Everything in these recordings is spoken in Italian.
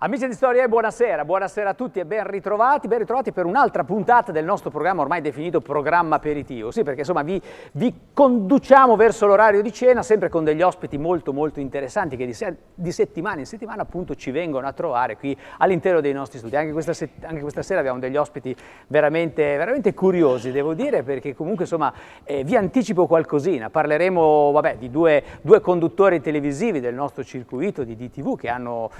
Amici di Storia, buonasera, buonasera a tutti e ben ritrovati per un'altra puntata del nostro programma ormai definito programma aperitivo. Sì, perché insomma vi conduciamo verso l'orario di cena sempre con degli ospiti molto interessanti che di settimana in settimana appunto ci vengono a trovare qui all'interno dei nostri studi. Anche questa sera abbiamo degli ospiti veramente curiosi, devo dire, perché comunque insomma vi anticipo qualcosina. Parleremo di due conduttori televisivi del nostro circuito di DTV che hanno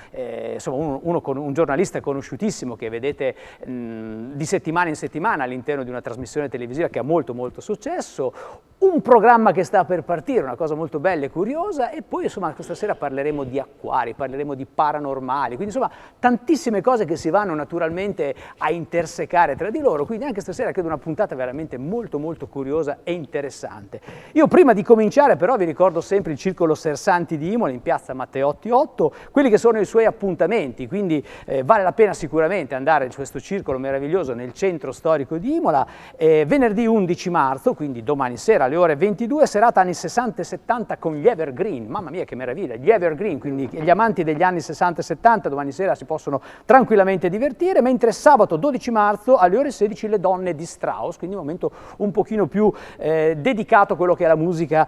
insomma uno con un giornalista conosciutissimo che vedete di settimana in settimana all'interno di una trasmissione televisiva che ha molto successo, un programma che sta per partire, una cosa molto bella e curiosa, e poi insomma questa sera parleremo di acquari, parleremo di paranormali, quindi insomma tantissime cose che si vanno naturalmente a intersecare tra di loro, quindi anche stasera credo una puntata veramente molto curiosa e interessante. Io prima di cominciare però vi ricordo sempre il Circolo Sersanti di Imola in piazza Matteotti 8, quelli che sono i suoi appuntamenti, quindi vale la pena sicuramente andare in questo circolo meraviglioso nel centro storico di Imola, venerdì 11 marzo, quindi domani sera alle ore 22, serata anni 60 e 70 con gli Evergreen, mamma mia che meraviglia, gli Evergreen, quindi gli amanti degli anni 60 e 70 domani sera si possono tranquillamente divertire, mentre sabato 12 marzo alle ore 16 le donne di Strauss, quindi un momento un pochino più dedicato a quello che è la musica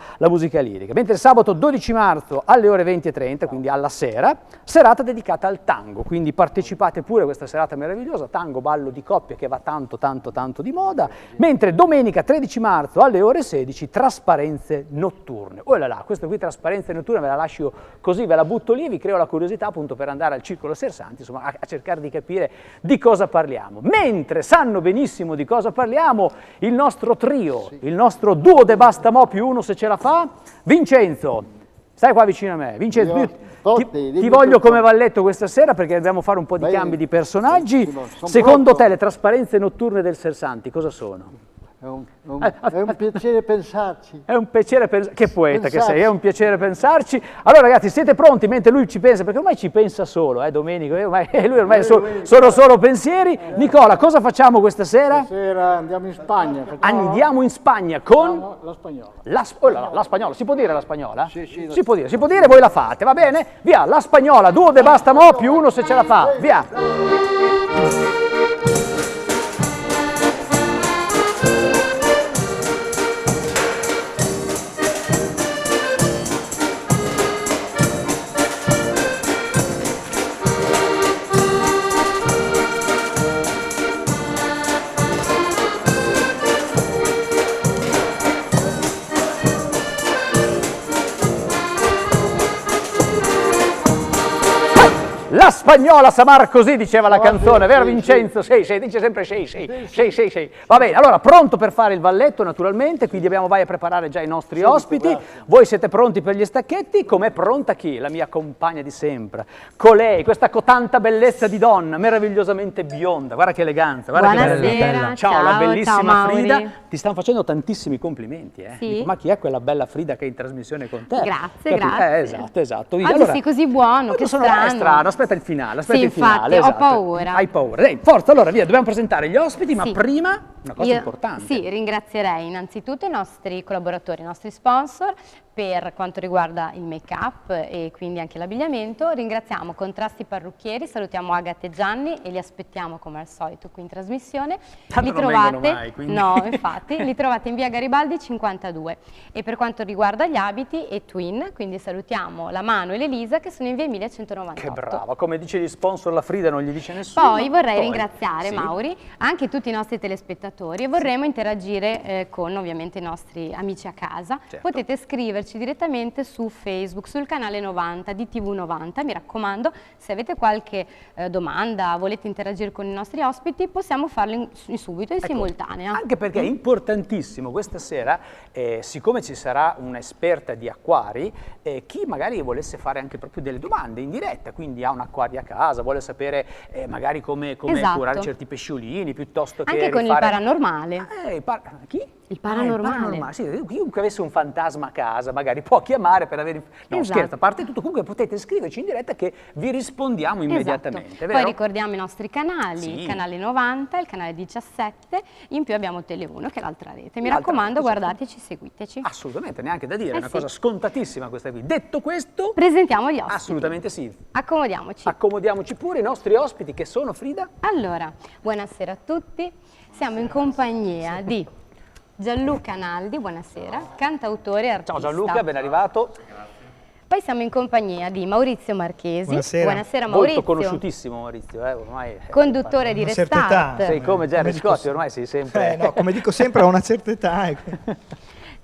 lirica, mentre sabato 12 marzo alle ore 20:30, quindi alla sera, serata dedicata al tango, quindi partecipate pure a questa serata meravigliosa, tango, ballo di coppia che va tanto di moda, mentre domenica 13 marzo alle ore 16 trasparenze notturne. Oh là là, questo qui trasparenze notturne ve la lascio così, ve la butto lì e vi creo la curiosità appunto per andare al Circolo Sersanti, insomma a cercare di capire di cosa parliamo. Mentre sanno benissimo di cosa parliamo il nostro trio, il nostro duo de basta mo più uno se ce la fa, Vincenzo, stai qua vicino a me, Vincenzo, ti voglio come valletto questa sera perché dobbiamo fare un po' di cambi di personaggi. Secondo te le trasparenze notturne del Sersanti cosa sono? È un piacere pensarci. È un piacere pensarci. Che poeta che sei, è un piacere pensarci. Allora ragazzi, siete pronti mentre lui ci pensa, perché ormai ci pensa solo, Domenico, lui ormai sono solo pensieri. Nicola, cosa facciamo questa sera? Stasera andiamo in Spagna. Andiamo in Spagna con? La spagnola. La spagnola, si può dire la spagnola? Sì, si può dire, voi la fate, va bene? Via, la spagnola, duo de basta mo più uno se ce la fa, via. La spagnola Samar, così diceva la canzone, vero Vincenzo? Sì, dice sempre sì. Va bene, allora pronto per fare il valletto naturalmente, quindi vai a preparare già i nostri ospiti. Grazie. Voi siete pronti per gli stacchetti? Com'è pronta chi? La mia compagna di sempre. Colei, questa tanta bellezza di donna, meravigliosamente bionda, guarda che eleganza, guarda Buonasera, che bella. Ciao, la bellissima ciao, Frida. Ti stanno facendo tantissimi complimenti, Sì. Dico, ma chi è quella bella Frida che è in trasmissione con te? Grazie. Esatto. Oggi allora, sei così buono, che strano. È strano, aspetta il finale, infatti, esatto. ho paura. Hai paura. Dai, forza, allora via, dobbiamo presentare gli ospiti, ma prima una cosa importante. Sì, ringrazierei innanzitutto i nostri collaboratori, i nostri sponsor per quanto riguarda il make-up e quindi anche l'abbigliamento. Ringraziamo Contrasti Parrucchieri, salutiamo Agate e Gianni e li aspettiamo come al solito qui in trasmissione. Tanto non vengono mai, quindi. No, infatti, li trovate in via Garibaldi 52. E per quanto riguarda gli abiti e Twin, quindi salutiamo la Manu e l'Elisa che sono in via Emilia 198. Che brava, come dice gli sponsor la Frida non gli dice nessuno. Poi vorrei ringraziare Mauri, anche tutti i nostri telespettatori e vorremmo interagire con ovviamente i nostri amici a casa. Certo. Potete scriverci direttamente su Facebook, sul canale 90 di TV90, mi raccomando, se avete qualche domanda, volete interagire con i nostri ospiti, possiamo farlo in subito, in simultanea. Anche perché è importantissimo questa sera, siccome ci sarà un'esperta di acquari, chi magari volesse fare anche proprio delle domande in diretta, quindi ha un acquario a casa, vuole sapere magari come curare certi pesciolini, piuttosto che anche con il paranormale. Chi? Il paranormale. paranormale, sì, chiunque avesse un fantasma a casa magari può chiamare per avere... No, Esatto. scherzo, a parte tutto, comunque potete scriverci in diretta che vi rispondiamo immediatamente, Esatto. vero? Poi ricordiamo i nostri canali, Sì. il canale 90, il canale 17, in più abbiamo Tele1 che è l'altra rete. Mi L'altra raccomando, rete, certo. guardateci, seguiteci. Assolutamente, neanche da dire, è una sì. cosa scontatissima questa qui. Detto questo, Presentiamo gli ospiti. assolutamente sì. Accomodiamoci. Accomodiamoci pure i nostri ospiti che sono, Frida? Allora, buonasera a tutti. Siamo in compagnia di Gianluca Naldi, buonasera, cantautore e artista. Ciao Gianluca, ben arrivato. Poi siamo in compagnia di Maurizio Marchesi. Buonasera. Buonasera Maurizio. Molto conosciutissimo Maurizio, ormai... Conduttore di Una certa età. Restart. Sei come Gerry Come dico Scotti, se- ormai sei sempre... No, come dico sempre, ho una certa età.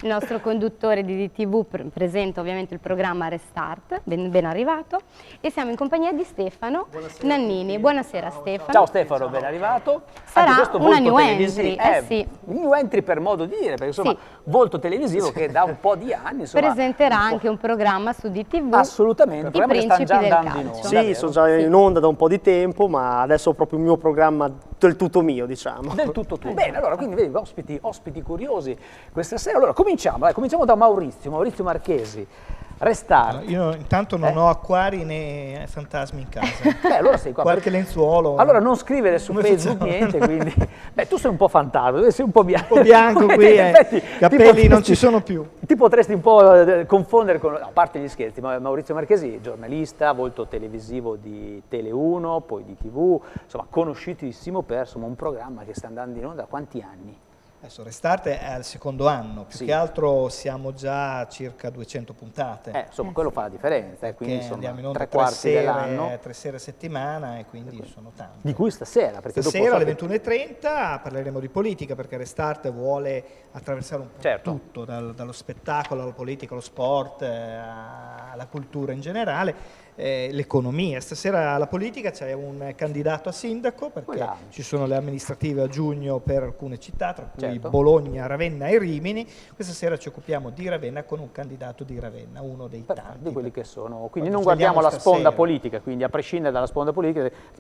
Il nostro conduttore di DTV presenta ovviamente il programma Restart, ben arrivato, e siamo in compagnia di Stefano Nannini. Buonasera Stefano. Ciao Stefano, ben arrivato. Sarà Anche questo una volto new televisivo. entry, sì. New entry per modo di dire, perché insomma, Sì. volto televisivo che da un po' di anni, insomma... Presenterà anche un programma su DTV. Assolutamente, I programmi che stanno già principi del andando in calcio. onda. Sì, sono già in onda da un po' di tempo, ma adesso ho proprio il mio programma del tutto mio, diciamo. Del tutto tu. Bene, allora, quindi vedi, ospiti curiosi questa sera. Allora, cominciamo da Maurizio Marchesi. Restart. Io intanto non ho acquari né fantasmi in casa. Beh, allora sei qua. Qualche lenzuolo. Allora non scrivere su Come Facebook facciamo? niente, quindi... Beh, tu sei un po' fantasma, sei un po' bianco. Un po' bianco qui, In effetti, i capelli non ci sono più. Ti potresti un po' confondere con... A parte gli scherzi, Maurizio Marchesi, giornalista, volto televisivo di Tele1, poi di TV, insomma, conosciutissimo per insomma, un programma che sta andando in onda da quanti anni? Adesso Restart è al secondo anno, più Sì. che altro siamo già a circa 200 puntate. Insomma, quello fa la differenza, quindi Perché insomma, andiamo in onda 3/4 dell'anno, 3 sere a settimana e quindi sono tanti. di cui stasera, perché Stasera dopo alle 21:30 parleremo di politica perché Restart vuole attraversare un po' Certo. tutto, dallo spettacolo alla politica, allo sport, alla cultura in generale, l'economia. Stasera alla politica c'è un candidato a sindaco perché Voilà. ci sono le amministrative a giugno per alcune città, tra cui Certo. Bologna, Ravenna e Rimini. Questa sera ci occupiamo di Ravenna con un candidato di Ravenna, uno dei tanti. di quelli che sono. Quindi Quando non guardiamo la svegliamo sponda stasera. politica, quindi a prescindere dalla sponda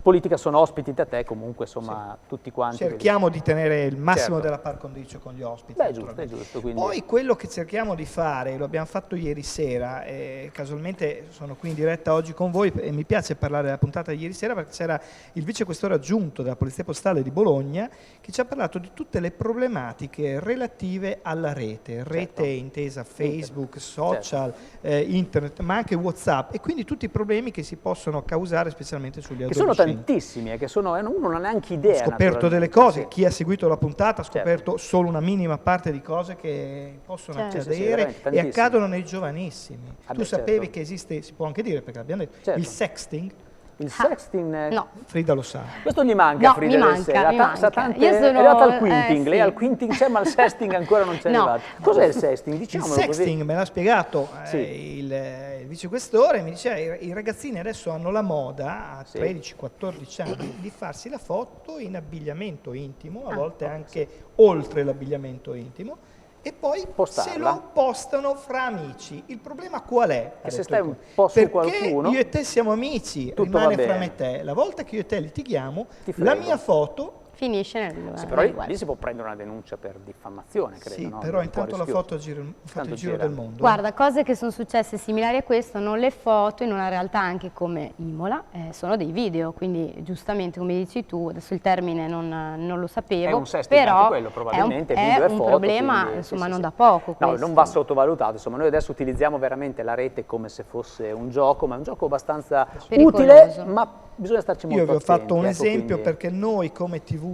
politica sono ospiti da te comunque, insomma, tutti quanti. Cerchiamo di tenere il massimo Certo. della par condicio con gli ospiti. Beh, è giusto, naturalmente. è giusto. Quindi... Poi quello che cerchiamo di fare, lo abbiamo fatto ieri sera, e casualmente sono qui in diretta oggi con voi e mi piace parlare della puntata di ieri sera perché c'era il vicequestore aggiunto della Polizia Postale di Bologna che ci ha parlato di tutte le problematiche relative alla rete, Certo. intesa Facebook, social, internet, ma anche WhatsApp, e quindi tutti i problemi che si possono causare specialmente sugli Che sono adolescenti. tantissimi, che sono, uno non ha neanche idea. Ho scoperto delle naturalmente. cose, chi ha seguito la puntata ha Certo. scoperto solo una minima parte di cose che possono Certo. Sì, sì, accadere veramente, e tantissime. accadono nei giovanissimi. Ah, Tu beh, sapevi certo. che esiste, si può anche dire perché l'abbiamo detto, Certo. il sexting? Il sexting... No. Frida lo sa. Questo gli manca, No, Frida mi del manca, Sera. mi Sa manca. tante- Io sono- è arrivato al quinting, sì. lei al quinting c'è ma al sexting ancora non c'è No. arrivato. Cos'è il sexting? Il Diciamolo sexting così. me l'ha spiegato Sì. il vicequestore, mi diceva i ragazzini adesso hanno la moda a Sì. 13-14 anni di farsi la foto in abbigliamento intimo, a volte oh, anche oltre l'abbigliamento intimo, e poi Postarla. se lo postano fra amici. Il problema qual è? Che Ha se detto stai il un co- po' su Perché qualcuno, io e te siamo amici, tutto rimane va fra bene. me e te. La volta che io e te litighiamo, Ti la frego. mia foto... Finisce nel Sì, però nel lì, web. lì si può prendere una denuncia per diffamazione, credo. Sì, no? però Un po' intanto la rischioso. foto ha fatto Tanto il giro gira. del mondo. Guarda, cose che sono successe similari a questo, non le foto, in una realtà anche come Imola, sono dei video, quindi giustamente come dici tu, adesso il termine non lo sapevo, È un sexting però anche quello, probabilmente, è video e un foto, problema quindi, insomma sì, non sì. da poco No, questo. non va sottovalutato, insomma, noi adesso utilizziamo veramente la rete come se fosse un gioco, ma è un gioco abbastanza Pericoloso. utile, ma bisogna starci molto Io vi ho attenti. fatto un ecco, esempio quindi- perché noi come TV,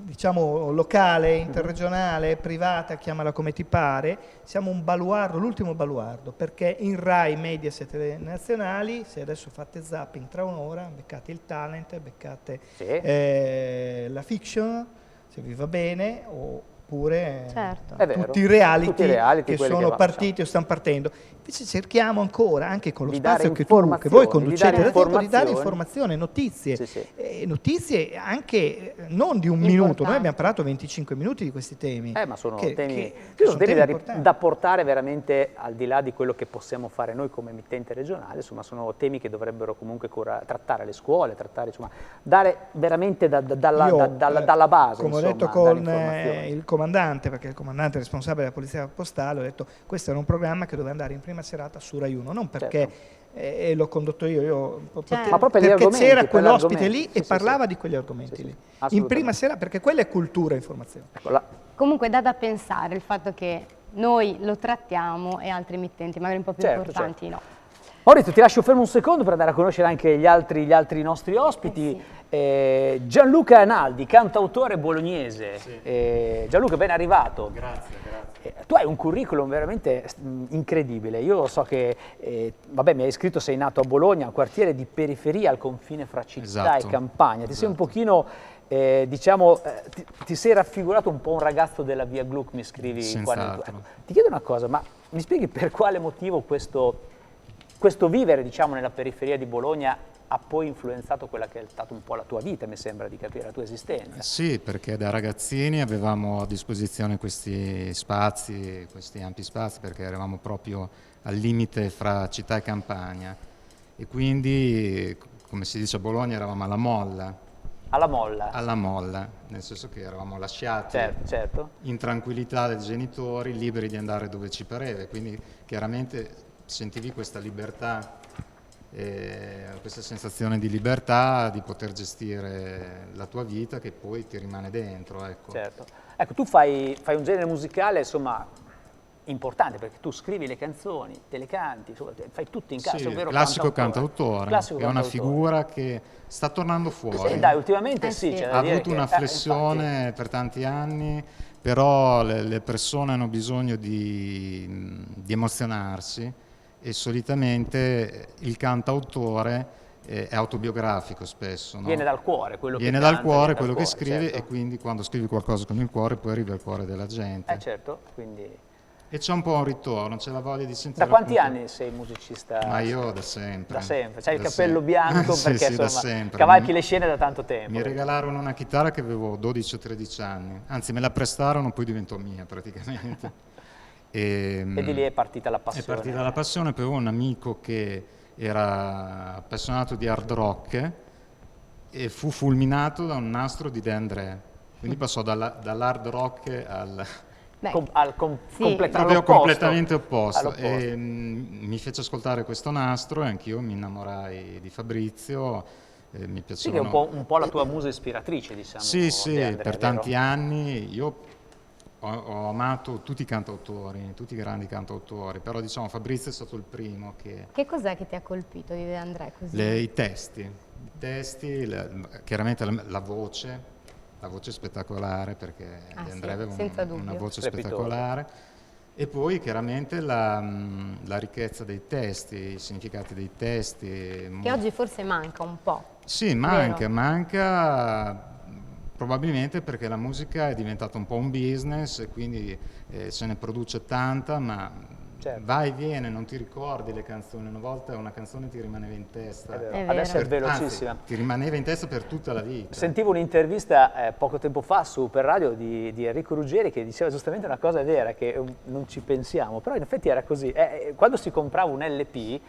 diciamo locale, interregionale, privata, chiamala come ti pare, siamo un baluardo, l'ultimo baluardo, perché in Rai, Mediaset e nazionali, se adesso fate zapping tra un'ora, beccate il talent, beccate Sì. la fiction, se vi va bene, oppure Certo. È vero. tutti i reality, Tutti i reality, che quelli sono che partiti o stanno partendo. Invece cerchiamo ancora, anche con lo Di dare spazio che voi informazioni, conducete di dare da tempo, di dare informazioni. informazione, notizie. Sì, sì. Notizie anche non di un minuto, noi abbiamo parlato 25 minuti di questi temi. Ma sono che temi, sono sono temi importanti. da portare veramente al di là di quello che possiamo fare noi come emittente regionale, insomma sono temi che dovrebbero comunque trattare le scuole, insomma, dare veramente dalla base. Come insomma, ho detto dare con informazioni. il comandante, perché il comandante è responsabile della polizia postale, ho detto questo era un programma che doveva andare in prima serata su Rai 1, non perché l'ho condotto io, Ma proprio gli perché argomenti, c'era per quell'ospite lì l'argomento. e parlava di quegli argomenti Sì, lì. sì, In prima sera, perché quella è cultura e informazione. Ecco, Comunque dà da pensare il fatto che noi lo trattiamo e altri emittenti magari un po' più importanti no. Maurizio, ti lascio fermo un secondo per andare a conoscere anche gli altri nostri ospiti. Gianluca Analdi, cantautore bolognese. Sì. Gianluca, ben arrivato. Grazie. Tu hai un curriculum veramente incredibile. Io so che, mi hai scritto, sei nato a Bologna, un quartiere di periferia al confine fra città e campagna. Ti sei un pochino, ti sei raffigurato un po' un ragazzo della via Gluck, mi scrivi. Ti chiedo una cosa, ma mi spieghi per quale motivo questo vivere, diciamo, nella periferia di Bologna ha poi influenzato quella che è stata un po' la tua vita, mi sembra di capire, la tua esistenza? Sì, perché da ragazzini avevamo a disposizione questi spazi, questi ampi spazi, perché eravamo proprio al limite fra città e campagna e quindi, come si dice a Bologna, eravamo alla molla. Alla molla? Alla molla, nel senso che eravamo lasciati certo. in tranquillità dai genitori, liberi di andare dove ci pareva, quindi chiaramente sentivi questa libertà, questa sensazione di libertà, di poter gestire la tua vita che poi ti rimane dentro. Ecco. Certo. Ecco, tu fai un genere musicale, insomma, importante, perché tu scrivi le canzoni, te le canti, insomma, fai tutto in casa, sì, ovvero classico cantautore, è una figura che sta tornando fuori. Dai, ultimamente sì. c'è da Ha dire avuto una flessione per tanti anni, però le persone hanno bisogno di emozionarsi e solitamente il cantautore è autobiografico spesso. No? Viene dal cuore quello viene che dal canta, cuore viene quello dal che cuore, scrive certo. E quindi quando scrivi qualcosa con il cuore poi arriva al cuore della gente. Certo, quindi... E c'è un po' un ritorno, c'è la voglia di sentire. Da quanti anni sei musicista? Ma io da sempre. Da sempre, c'hai il capello bianco sì, perché sì, da insomma sempre. cavalchi le scene da tanto tempo. Mi regalarono una chitarra che avevo 12 o 13 anni, anzi me la prestarono, poi diventò mia praticamente. E di lì è partita la passione. È partita la passione, poi avevo un amico che era appassionato di hard rock e fu fulminato da un nastro di De André, quindi passò dall'hard rock completamente opposto. E mi fece ascoltare questo nastro e anch'io mi innamorai di Fabrizio. Mi piacevano... Sì, che è un po' la tua musa ispiratrice, diciamo. Sì, Andrea, per tanti anni io ho amato tutti i cantautori, tutti i grandi cantautori, però diciamo Fabrizio è stato il primo che... Che cos'è che ti ha colpito di De André così? I testi, chiaramente la voce è spettacolare perché De André aveva una voce spettacolare e poi chiaramente la ricchezza dei testi, i significati dei testi. Che oggi forse manca un po'. Sì, manca probabilmente perché la musica è diventata un po' un business e quindi se ne produce tanta, ma va e viene, non ti ricordi le canzoni. Una volta una canzone ti rimaneva in testa. Adesso è velocissima. Anzi, ti rimaneva in testa per tutta la vita. Sentivo un'intervista poco tempo fa su Per Radio di Enrico Ruggeri che diceva giustamente una cosa vera, che non ci pensiamo, però in effetti era così. Quando si comprava un LP,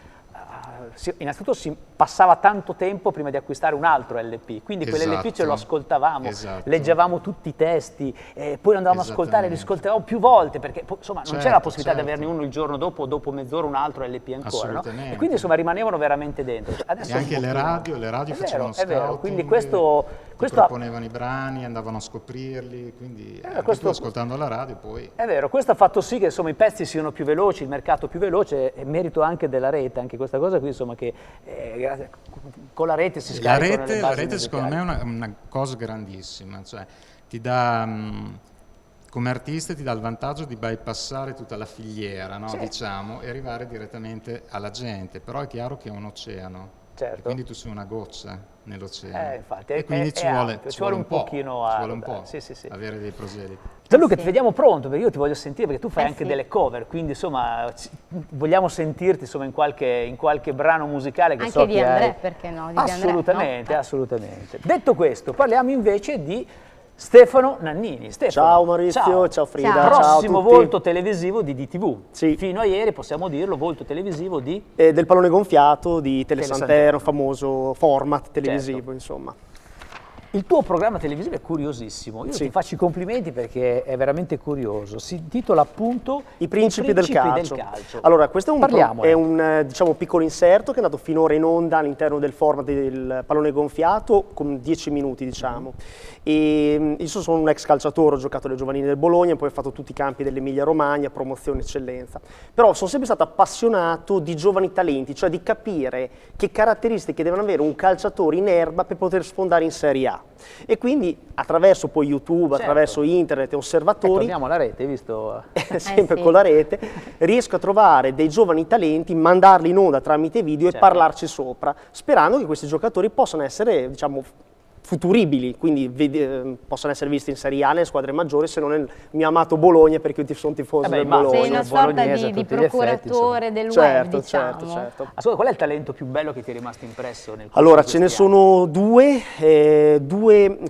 innanzitutto si passava tanto tempo prima di acquistare un altro LP, quindi quell'LP ce lo ascoltavamo, leggevamo tutti i testi, poi lo andavamo ad ascoltare, li ascoltavamo più volte, perché insomma non c'era la possibilità di averne uno il giorno dopo, dopo mezz'ora un altro LP ancora, no? E quindi insomma rimanevano veramente dentro. Adesso e anche le radio facevano scouting, vero, quindi questo proponevano i brani, andavano a scoprirli, quindi tu ascoltando la radio poi... È vero, questo ha fatto sì che insomma i pezzi siano più veloci, il mercato più veloce, e merito anche della rete, anche questa cosa qui insomma che con la rete si scaricano le basi la rete secondo me è una cosa grandissima, cioè ti dà... come artista ti dà il vantaggio di bypassare tutta la filiera, no? Diciamo, e arrivare direttamente alla gente, però è chiaro che è un oceano. Certo. Quindi tu sei una goccia nell'oceano. Infatti, e quindi ci vuole un pochino ci vuole un po' sì. avere dei proseliti. Gianluca, Sì. ti vediamo pronto perché io ti voglio sentire, perché tu fai anche sì. delle cover, quindi insomma vogliamo sentirti insomma, in qualche brano musicale che Anche so di che André, hai. perché no? Di De André, Assolutamente, no? assolutamente. Detto questo, parliamo invece di Stefano Nannini. Stefano, Ciao Maurizio, ciao Frida, Ciao. ciao a prossimo tutti. volto televisivo di DTV. Sì. Fino a ieri, possiamo dirlo, volto televisivo di... Del pallone gonfiato di Telesantero. Telesantero, famoso format televisivo, Certo. insomma. Il tuo programma televisivo è curiosissimo, io Sì. ti faccio i complimenti perché è veramente curioso, si intitola appunto I principi del calcio. calcio. Allora, questo è Parliamone. è un diciamo, piccolo inserto che è andato finora in onda all'interno del format del pallone gonfiato con 10 minuti, diciamo. E io sono un ex calciatore, ho giocato alle giovanili del Bologna, poi ho fatto tutti i campi dell'Emilia Romagna, promozione, eccellenza. Però sono sempre stato appassionato di giovani talenti, cioè di capire che caratteristiche deve avere un calciatore in erba per poter sfondare in Serie A. E quindi attraverso poi YouTube, Certo. attraverso internet e osservatori, Torniamo alla rete, hai visto? sempre sì. con la rete, riesco a trovare dei giovani talenti, mandarli in onda tramite video Certo. e parlarci sopra, sperando che questi giocatori possano essere, diciamo, futuribili, quindi possono essere visti in Serie A, nelle squadre maggiori, se non nel mio amato Bologna, perché io sono tifoso del ma Bologna. Sei una sorta bolognese a di tutti gli effetti, procuratore del Certo, web, diciamo. certo. Ascolta, qual è il talento più bello che ti è rimasto impresso nel corso Allora, di ce ne questi anni? sono due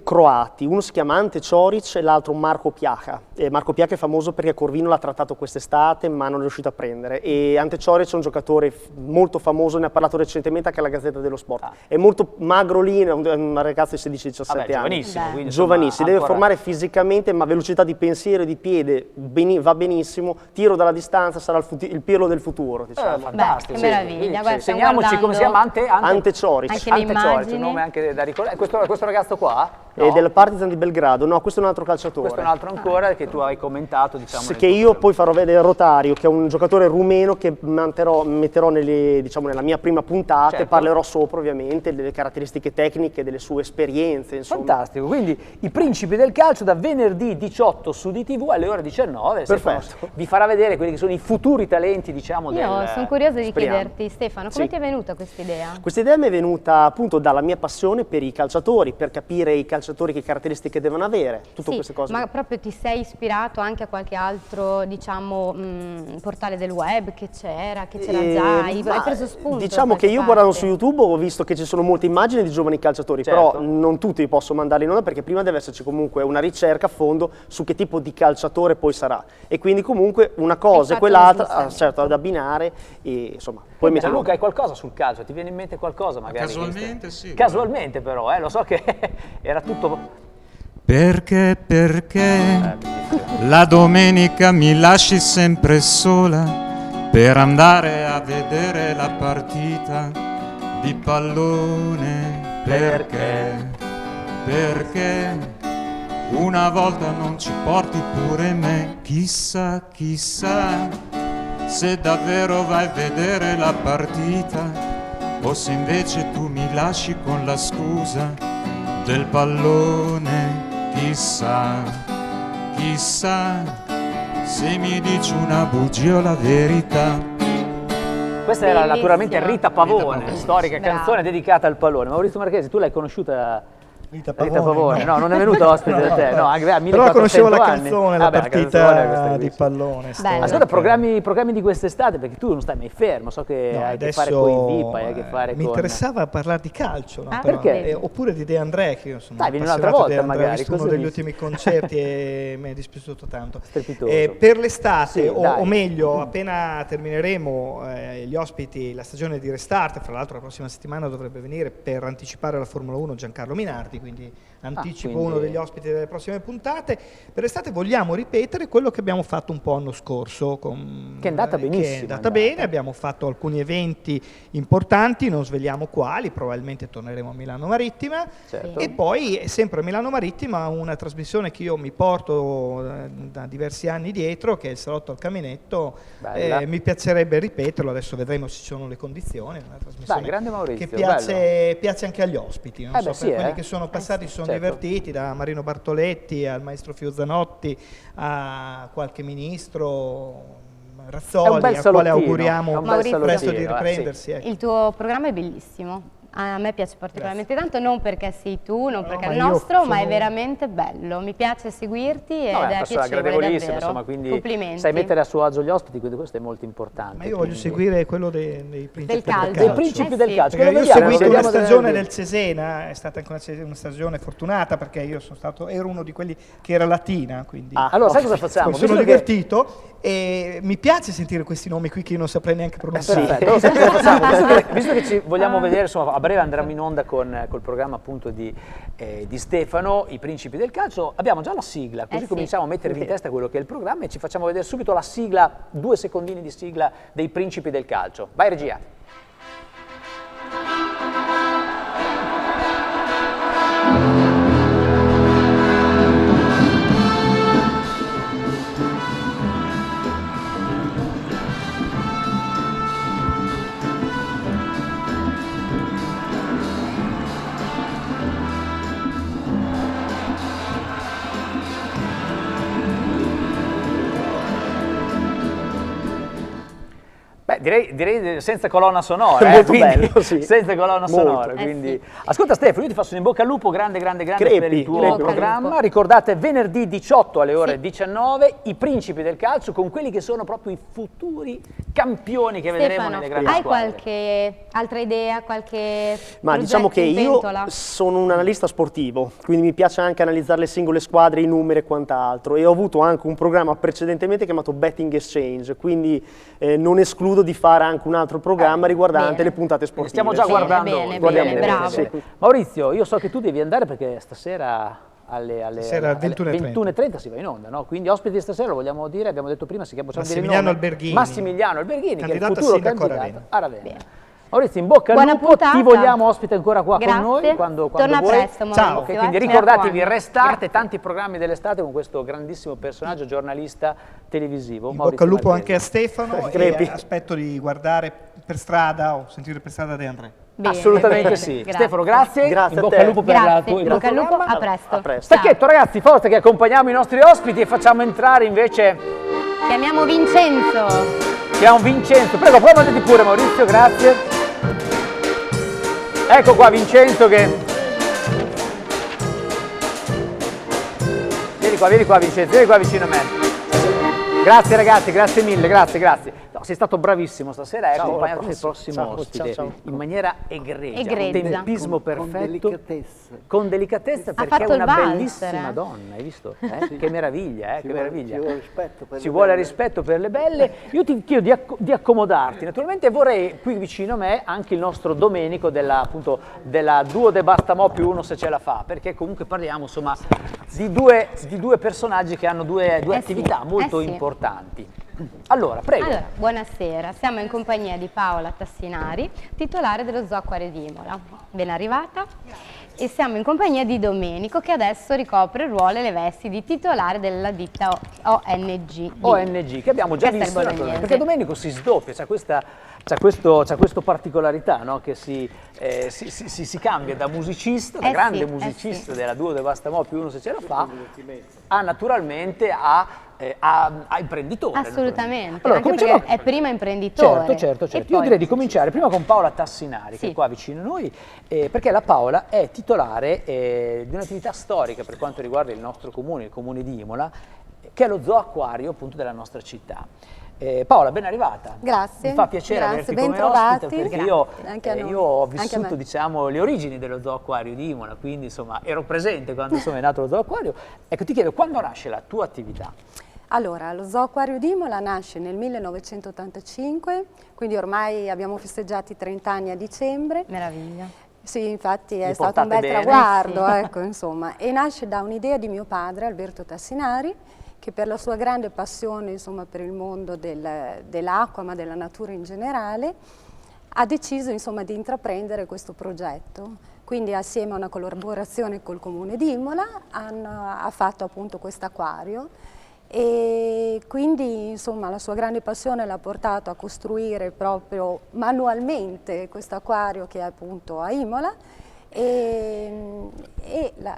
croati, uno si chiama Ante Cioric e l'altro Marco Piaca. Marco Piaca è famoso perché Corvino l'ha trattato quest'estate ma non è riuscito a prendere, e Ante Cioric è un giocatore molto famoso, ne ha parlato recentemente anche alla Gazzetta dello Sport. È molto magro lì, è un ragazzo di 16-17 Vabbè, anni. giovanissimo, Beh. quindi, insomma, Giovanissimo, deve ancora- formare fisicamente, ma velocità di pensiero e di piede va benissimo, tiro dalla distanza, sarà il Pirlo del futuro, diciamo. Fantastico. Beh, che sì. meraviglia, Quindi, guarda, sì, stiamo segniamoci come si chiama Ante Cioric. Anche le Ante Cioric, immagini. un nome anche da ricordare. Questo ragazzo qua? È No? del Partizan di Belgrado, no, questo è un altro calciatore. Questo è un altro ancora che tu hai commentato, diciamo. nel Che tuo io poi farò vedere Rotario, che è un giocatore rumeno che metterò diciamo, nella mia prima puntata, Certo. e parlerò sopra ovviamente delle caratteristiche tecniche, delle sue esperienze, insomma. Fantastico, quindi i principi del calcio da venerdì 18 su DTV alle ore 19. Perfetto. Stefano vi farà vedere quelli che sono i futuri talenti, diciamo, Io sono curiosa di speriamo. chiederti, Stefano, come Sì. ti è venuta questa idea? Questa idea mi è venuta appunto dalla mia passione per i calciatori, per capire i calciatori che caratteristiche devono avere, tutte Sì, queste cose. ma proprio ti sei ispirato anche a qualche altro, diciamo, portale del web che c'era già, hai Ma preso spunto? diciamo da che qualche io guardando parte? su YouTube ho visto che ci sono molte immagini di giovani calciatori, Certo. però non tutti li posso mandare in onda perché prima deve esserci comunque una ricerca a fondo su che tipo di calciatore poi sarà, e quindi comunque una cosa e fatto quell'altra giustamente. certo ad abbinare, e insomma poi Poi mettiamo. Luca, hai qualcosa sul calcio? Ti viene in mente qualcosa magari? Casualmente sì. Casualmente però, lo so che era tutto... Perché la domenica mi lasci sempre sola per andare a vedere la partita di pallone? Perché una volta non ci porti pure me? Chissà se davvero vai a vedere la partita o se invece tu mi lasci con la scusa del pallone. Chissà se mi dici una bugia o la verità. Questa era Bellissima. naturalmente Rita Pavone, Rita Pavone. storica Bravo. canzone dedicata al pallone. Maurizio Marchesi, tu l'hai conosciuta? Rita Pavone, no, non è venuto ospite da te, no, anche a 1400 Però conoscevo la anni. canzone, la Vabbè, partita questa di qui. pallone. storica. Ascolta, programmi di quest'estate, perché tu non stai mai fermo, so che No, hai a che adesso fare con i VIP, hai a che fare mi con... interessava parlare di calcio, no? Ah, Però, perché? oppure di De André, che io sono Dai, vieni appassionato un'altra di volta De André, magari, ho visto uno così degli mi- ultimi concerti e mi è dispiaciuto tanto. Strepitoso. Per l'estate, Sì, o dai. meglio, appena termineremo gli ospiti, la stagione di Restart, fra l'altro la prossima settimana dovrebbe venire per anticipare la Formula 1 Giancarlo Minardi, quindi anticipo quindi- uno degli ospiti delle prossime puntate. Per l'estate vogliamo ripetere quello che abbiamo fatto un po' l'anno scorso. Che è andata benissimo, Che è andata bene, abbiamo fatto alcuni eventi importanti, non sveliamo quali, probabilmente torneremo a Milano Marittima. Certo. E poi, sempre a Milano Marittima, una trasmissione che io mi porto da diversi anni dietro, che è il Salotto al Caminetto. Bella. Mi piacerebbe ripeterlo, adesso vedremo se ci sono le condizioni. È una trasmissione Dai, grande Maurizio, che piace anche agli ospiti. Non so, beh, sì, per quelli eh. che sono passati si sono certo. divertiti, da Marino Bartoletti al maestro Fiuzzanotti a qualche ministro, Razzoli, al quale è auguriamo un bel Maurizio, presto di salottino, riprendersi. Ecco. Il tuo programma è bellissimo. A me piace particolarmente tanto, non perché sei tu, non perché è il nostro, ma è veramente bello. Mi piace seguirti ed è piacevole gradevolissima, davvero. insomma, quindi Complimenti. sai mettere a suo agio gli ospiti, quindi questo è molto importante. Ma io voglio seguire quello dei principi Del calcio. Dei principi del calcio. Perché io ho Vediamo, seguito vediamo una stagione delle- del Cesena, è stata anche una stagione fortunata perché io ero uno di quelli che era latina, quindi Allora, sai cosa facciamo? mi sono Visto che- divertito e mi piace sentire questi nomi qui che io non saprei neanche pronunciare. Perfetto. Allora, sai cosa facciamo? Visto che ci vogliamo vedere, insomma, a breve andremo in onda col programma appunto di Stefano, I Principi del Calcio, abbiamo già la sigla, così sì. cominciamo a mettervi in testa quello che è il programma e ci facciamo vedere subito la sigla, 2 secondini di sigla dei Principi del Calcio. Vai regia. Beh, direi senza colonna sonora, Molto quindi, bello, sì. senza colonna Molto. sonora. Quindi. Ascolta Stefano, io ti faccio un in bocca al lupo grande per il Crepi, tuo crepi. programma. Ricordate venerdì 18 alle ore 19 i principi del calcio con quelli che sono proprio i futuri campioni che vedremo Stefano, nelle grandi hai squadre. qualche altra idea, qualche Ma diciamo che progetto in io pentola? sono un analista sportivo, quindi mi piace anche analizzare le singole squadre, i numeri e quant'altro, e ho avuto anche un programma precedentemente chiamato Betting Exchange, quindi non escludo di fare anche un altro programma riguardante bene. le puntate sportive. Stiamo già Bene, guardando. bene, guardiamo bene, bene, bravo. bene. Maurizio, io so che tu devi andare perché stasera alle Stasera alle 21:30 si va in onda, no? Quindi ospiti di stasera lo vogliamo dire, abbiamo detto prima, si chiama Massimiliano Alberghini. Massimiliano Alberghini, che è il Candidato a futuro sindaco a candidato Ravenna. a Ravenna. Maurizio, in bocca al Buona lupo, puntata. ti vogliamo ospite ancora qua Grazie. con noi quando Torna vuoi. presto, Maurizio. Ciao. Ok, quindi Mi ricordatevi raccomando. Restart e tanti programmi dell'estate con questo grandissimo personaggio giornalista televisivo. In Maurizio bocca al lupo Marchesi. anche a Stefano Crepi. e aspetto di guardare per strada o sentire per strada De André. Bene, Assolutamente bene, sì. grazie. Stefano, grazie. Grazie in a bocca te. al lupo per Grazie, il in tuo bocca al lupo, programma. a presto. A presto. Stacchetto ragazzi, forza che accompagniamo i nostri ospiti e facciamo entrare invece Chiamiamo Vincenzo. un Vincenzo. Prego, poi mandati pure Maurizio, grazie. Ecco qua Vincenzo che... Vieni qua Vincenzo, vieni qua vicino a me. Grazie ragazzi, grazie mille, grazie. No, sei stato bravissimo stasera, hai Ciao, accompagnato alla il prossimo prossima. Ciao, ospite ciao. in maniera egregia, Egregia. un tempismo Con perfetto. delicatezza. Con delicatezza Ha perché è fatto il una valzer, bellissima donna, hai visto? Che meraviglia, che meraviglia. Ci vuole rispetto per Ci le vuole belle. rispetto per le belle. Io ti chiedo di accomodarti. Naturalmente vorrei qui vicino a me anche il nostro Domenico della Duo de Bastamò più uno se ce la fa, perché comunque parliamo insomma di due personaggi che hanno due attività molto sì. importanti. Allora, prego. Allora, buonasera, siamo in compagnia di Paola Tassinari, titolare dello Zoo Acquario di Imola. Ben arrivata. E siamo in compagnia di Domenico, che adesso ricopre il ruolo e le vesti di titolare della ditta ONG. ONG, che abbiamo già Questo è il visto, bolognese. naturalmente, perché Domenico si sdoppia, c'ha questa particolarità, no? Che si cambia da musicista, da grande sì, musicista sì. della Duo de Bastamò più uno se ce la fa, a naturalmente a imprenditore. Assolutamente, Allora, anche cominciamo- perché è prima imprenditore. Certo. e Io poi direi di cominciare prima con Paola Tassinari, che Sì. è qua vicino a noi, perché la Paola è titolare di un'attività storica per quanto riguarda il nostro comune, il comune di Imola, che è lo Zoo Acquario appunto della nostra città. Paola, ben arrivata. Grazie. Mi fa piacere Grazie, averti ben come trovati. ospite perché Grazie, anche a noi. io ho Anche a vissuto me. diciamo le origini dello Zoo Acquario di Imola, quindi insomma ero presente quando insomma, è nato lo Zoo Acquario. Ecco, ti chiedo, quando nasce la tua attività? Allora, lo Zoo Acquario di Imola nasce nel 1985, quindi ormai abbiamo festeggiato i 30 anni a dicembre. Meraviglia. Sì, infatti è Li stato un bel portate bene? traguardo, Sì. ecco, insomma. E nasce da un'idea di mio padre, Alberto Tassinari, che per la sua grande passione, insomma, per il mondo dell'acqua, ma della natura in generale, ha deciso, insomma, di intraprendere questo progetto. Quindi assieme a una collaborazione col Comune di Imola ha fatto appunto questo acquario e quindi insomma la sua grande passione l'ha portato a costruire proprio manualmente questo acquario che è appunto a Imola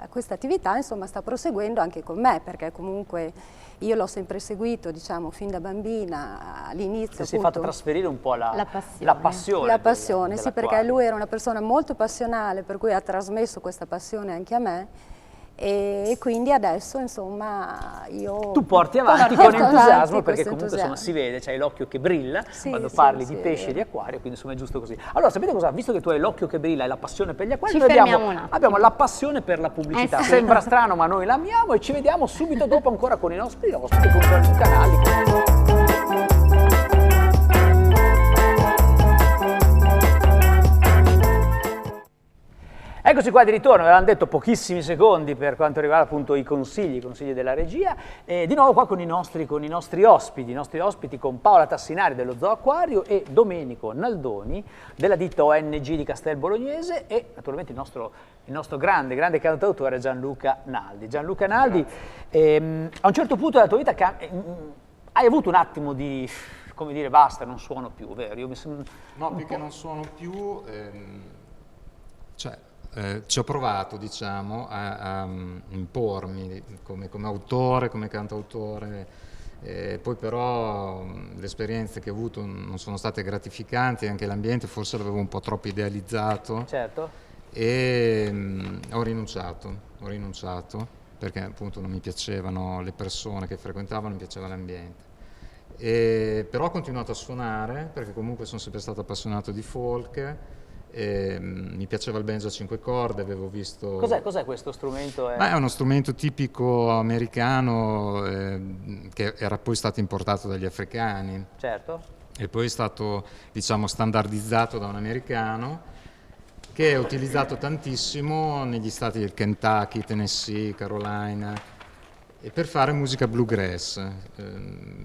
questa attività insomma sta proseguendo anche con me, perché comunque io l'ho sempre seguito, diciamo, fin da bambina all'inizio. Si è fatto trasferire un po' la passione. La passione, della sì, perché lui era una persona molto passionale, per cui ha trasmesso questa passione anche a me. E quindi adesso insomma io tu porti avanti con entusiasmo, perché comunque entusiasmo. Insomma, si vede, c'hai l'occhio che brilla quando sì, parli sì, di pesci e di acquario, quindi insomma è giusto così. Allora sapete cosa? Visto che tu hai l'occhio che brilla e la passione per gli acquari, Ci noi fermiamo un attimo. abbiamo la passione per la pubblicità. Sì. Sembra strano ma noi l'amiamo e ci vediamo subito dopo ancora con i nostri ospiti, con i canali. Eccoci qua di ritorno, avevamo detto pochissimi secondi per quanto riguarda appunto i consigli della regia, di nuovo qua con i nostri ospiti con Paola Tassinari dello Zoo Acquario e Domenico Naldoni della ditta ONG di Castel Bolognese e naturalmente il nostro grande cantautore Gianluca Naldi. Gianluca Naldi, a un certo punto della tua vita hai avuto un attimo di, come dire, basta, non suono più, vero? No, più che non suono più, ci ho provato, diciamo, a impormi come autore, come cantautore, poi però le esperienze che ho avuto non sono state gratificanti, anche l'ambiente forse l'avevo un po' troppo idealizzato. Certo. E ho rinunciato perché appunto non mi piacevano le persone che frequentavano, mi piaceva l'ambiente. Però ho continuato a suonare perché comunque sono sempre stato appassionato di folk. Mi piaceva il banjo a 5 corde, avevo visto... Cos'è questo strumento? È uno strumento tipico americano che era poi stato importato dagli africani. Certo. E poi è stato, diciamo, standardizzato da un americano che è utilizzato tantissimo negli stati del Kentucky, Tennessee, Carolina, e per fare musica bluegrass.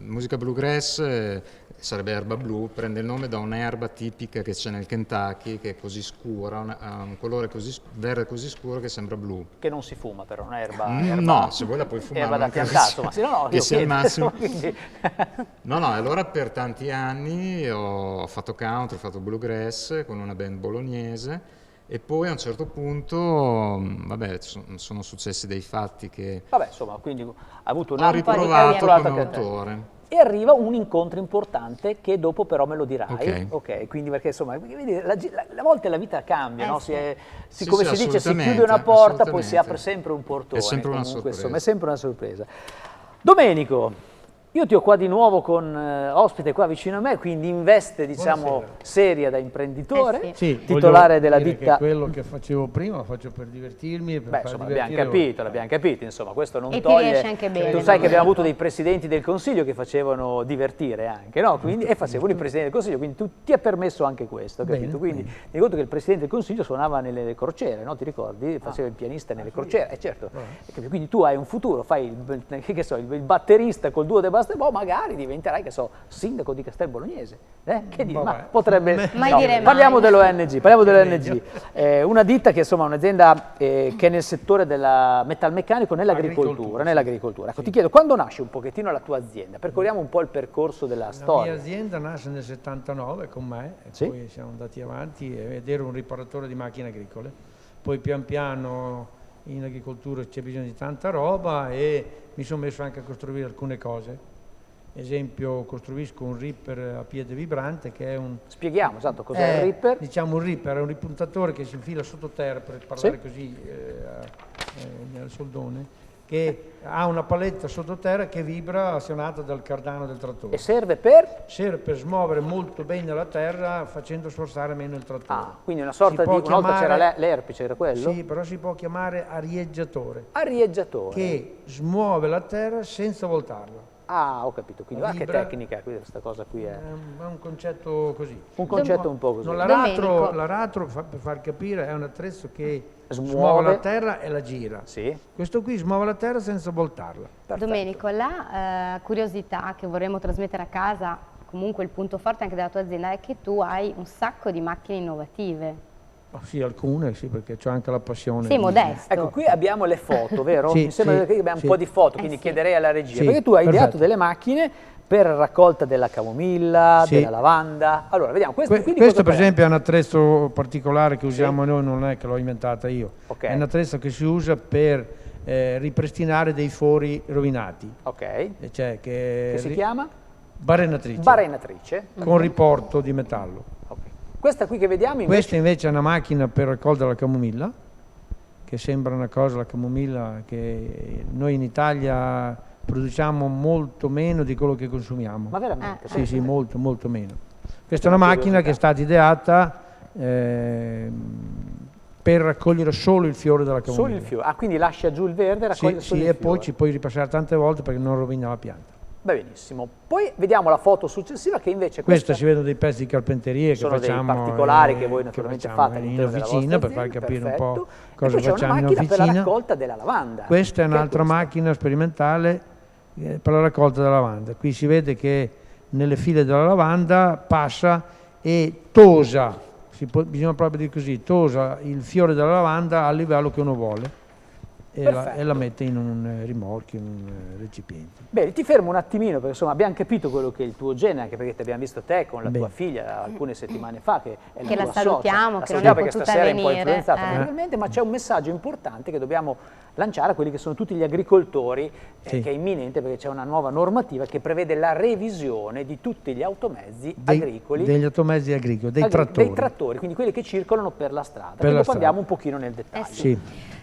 Musica bluegrass sarebbe erba blu, prende il nome da un'erba tipica che c'è nel Kentucky, che è così scura, ha un colore verde così scuro che sembra blu. Che non si fuma però, non è erba... No, se vuoi la puoi fumare. Erba da piantato, ma sì, no, che sia il massimo. Quindi... No, allora per tanti anni ho fatto country, ho fatto bluegrass con una band bolognese e poi a un certo punto, vabbè, sono successi dei fatti che... Vabbè, insomma, quindi ha avuto un ho riprovato come autore. E arriva un incontro importante che dopo però me lo dirai. Ok, quindi perché insomma, vedi, a volte la vita cambia, no? Come si dice, si chiude una porta, poi si apre sempre un portone. È sempre una sorpresa. Insomma, è sempre una sorpresa. Domenico, io ti ho qua di nuovo con ospite qua vicino a me, quindi in veste, diciamo, seria da imprenditore, titolare della ditta... quello che facevo prima lo faccio per divertirmi e per far insomma, divertire l'abbiamo capito, insomma, questo non e toglie... ti riesce anche bene. Tu sai che abbiamo avuto dei presidenti del Consiglio che facevano divertire anche, no? Quindi, e facevano i presidenti del Consiglio, quindi ti è permesso anche questo, capito? Quindi mi ricordo che il presidente del Consiglio suonava nelle crociere, no? Ti ricordi? Faceva il pianista nelle crociere, certo. Quindi tu hai un futuro, fai il batterista col duo de Basketball, magari diventerai, che so, sindaco di Castel Bolognese. Che dire? Ma potrebbe... Parliamo dell'ONG. Una ditta che insomma è un'azienda che è nel settore del metalmeccanico nell'agricoltura. Ecco, ti chiedo, quando nasce un pochettino la tua azienda? Percorriamo un po' il percorso della storia. La mia azienda nasce nel 79 con me, e poi siamo andati avanti ed ero un riparatore di macchine agricole. Poi pian piano in agricoltura c'è bisogno di tanta roba e mi sono messo anche a costruire alcune cose. Esempio, costruisco un ripper a piede vibrante che è un... Spieghiamo, esatto, cos'è il ripper? Diciamo un ripper, è un ripuntatore che si infila sottoterra, per parlare così nel soldone, che ha una paletta sottoterra che vibra azionata dal cardano del trattore. E serve per? Serve per smuovere molto bene la terra facendo sforzare meno il trattore. Quindi una sorta di... Una volta c'era l'erpice, era quello? Sì, però si può chiamare arieggiatore. Arieggiatore. Che smuove la terra senza voltarla. Ho capito, quindi che tecnica questa cosa qui è? È un concetto così. Un concetto un po' così. No, l'aratro, per far capire, è un attrezzo che smuove la terra e la gira. Sì. Questo qui smuove la terra senza voltarla. Perfetto. Domenico, la curiosità che vorremmo trasmettere a casa, comunque il punto forte anche della tua azienda, è che tu hai un sacco di macchine innovative. Sì, alcune, sì, perché c'ho anche la passione. Sei modesto. Ecco, qui abbiamo le foto, vero? Sì, Mi sembra sì, che abbiamo sì. un po' di foto, quindi sì. chiederei alla regia, Sì, perché tu hai ideato perfetto. delle macchine per raccolta della camomilla, Sì. della lavanda. Allora, vediamo, quindi Questo cosa per parliamo? esempio è un attrezzo particolare che usiamo noi, non è che l'ho inventata io. Ok. È un attrezzo che si usa per ripristinare dei fori rovinati. Ok, Cioè che si chiama? Barenatrice. Barenatrice. Con riporto di metallo. Ok. Questa qui che vediamo invece... Questa invece è una macchina per raccogliere la camomilla, che sembra una cosa, la camomilla, che noi in Italia produciamo molto meno di quello che consumiamo. Ma veramente? Sì, sì, molto, molto meno. Questa è una macchina che è stata ideata per raccogliere solo il fiore della camomilla. Solo il fiore. Ah, quindi lascia giù il verde e raccoglie Sì, solo sì, il e fiore. poi ci puoi ripassare tante volte perché non rovina la pianta. Va benissimo. Poi vediamo la foto successiva che invece Questa si vedono dei pezzi di carpenteria che sono facciamo, dei particolari che voi che naturalmente facciamo fate in all'interno della officina vostra per far azienda, capire un perfetto. po' E cosa poi c'è facciamo una in macchina per la officina. raccolta della lavanda. Questa è Che un'altra questa? macchina sperimentale per la raccolta della lavanda. Qui si vede che nelle file della lavanda passa e tosa, bisogna proprio dire così, tosa il fiore della lavanda al livello che uno vuole e la mette in un rimorchio, in un recipiente. Bene, ti fermo un attimino perché insomma abbiamo capito quello che è il tuo genere, anche perché ti abbiamo visto te con la tua figlia alcune settimane fa, che è Che la la tua salutiamo, socia. che La non è salutiamo perché potuta stasera è un po' venire, influenzata eh. naturalmente, ma c'è un messaggio importante che dobbiamo lanciare a quelli che sono tutti gli agricoltori, Sì. che è imminente perché c'è una nuova normativa che prevede la revisione di tutti gli automezzi agricoli. Degli automezzi agricoli, dei trattori. Dei trattori, quindi quelli che circolano per la strada. Per e la dopo strada. andiamo un pochino nel dettaglio. Sì.